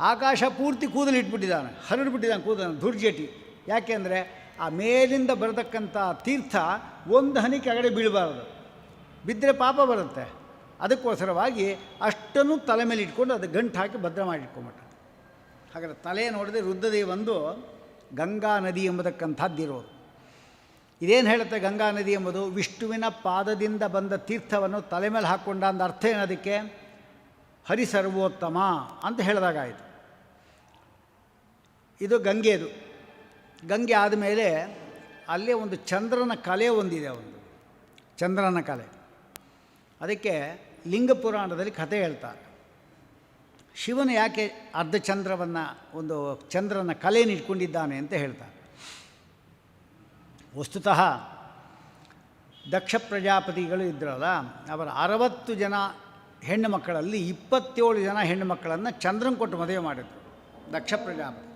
ಆಕಾಶ ಪೂರ್ತಿ ಕೂದಲು ಇಟ್ಬಿಟ್ಟಿದ್ದಾನೆ, ಹರಡ್ಬಿಟ್ಟಿದ್ದಾನೆ ಕೂದಲನ್ನು, ಧೂರ್ಜಟಿ. ಯಾಕೆಂದರೆ ಆ ಮೇಲಿಂದ ಬರತಕ್ಕಂಥ ತೀರ್ಥ 1 ಹನಿ ಕೆಳಗಡೆ ಬೀಳಬಾರ್ದು, ಬಿದ್ದರೆ ಪಾಪ ಬರುತ್ತೆ. ಅದಕ್ಕೋಸ್ಕರವಾಗಿ ಅಷ್ಟನ್ನು ತಲೆ ಮೇಲೆ ಇಟ್ಕೊಂಡು ಅದು ಗಂಟು ಹಾಕಿ ಭದ್ರ ಮಾಡಿಟ್ಕೊಂಬಿಟ್ಟ. ಹಾಗಾದರೆ ತಲೆ ನೋಡಿದ್ರೆ ರುದ್ರದೇವಂದು ಗಂಗಾ ನದಿ ಎಂಬತಕ್ಕಂಥದ್ದಿರೋದು. ಇದೇನು ಹೇಳುತ್ತೆ ಗಂಗಾ ನದಿ ಎಂಬುದು? ವಿಷ್ಣುವಿನ ಪಾದದಿಂದ ಬಂದ ತೀರ್ಥವನ್ನು ತಲೆ ಮೇಲೆ ಹಾಕ್ಕೊಂಡ ಅಂದ ಅರ್ಥ ಏನದಕ್ಕೆ? ಹರಿಸರ್ವೋತ್ತಮ ಅಂತ ಹೇಳಿದಾಗಾಯಿತು. ಇದು ಗಂಗೆದು. ಗಂಗೆ ಆದಮೇಲೆ ಅಲ್ಲೇ ಒಂದು ಚಂದ್ರನ ಕಲೆ ಒಂದಿದೆ, ಒಂದು ಚಂದ್ರನ ಕಲೆ. ಅದಕ್ಕೆ ಲಿಂಗ ಪುರಾಣದಲ್ಲಿ ಕಥೆ ಹೇಳ್ತಾರೆ. ಶಿವನು ಯಾಕೆ ಅರ್ಧಚಂದ್ರವನ್ನು, ಒಂದು ಚಂದ್ರನ ಕಲೆಯನ್ನು ಇಟ್ಕೊಂಡಿದ್ದಾನೆ ಅಂತ ಹೇಳ್ತಾರೆ. ವಸ್ತುತಃ ದಕ್ಷ ಪ್ರಜಾಪತಿಗಳು ಇದ್ರಲ್ಲ, ಅವರ 60 ಜನ ಹೆಣ್ಣು ಮಕ್ಕಳಲ್ಲಿ 27 ಜನ ಹೆಣ್ಣು ಮಕ್ಕಳನ್ನು ಚಂದ್ರನ ಕೊಟ್ಟು ಮದುವೆ ಮಾಡಿದರು ದಕ್ಷ ಪ್ರಜಾಪತಿ.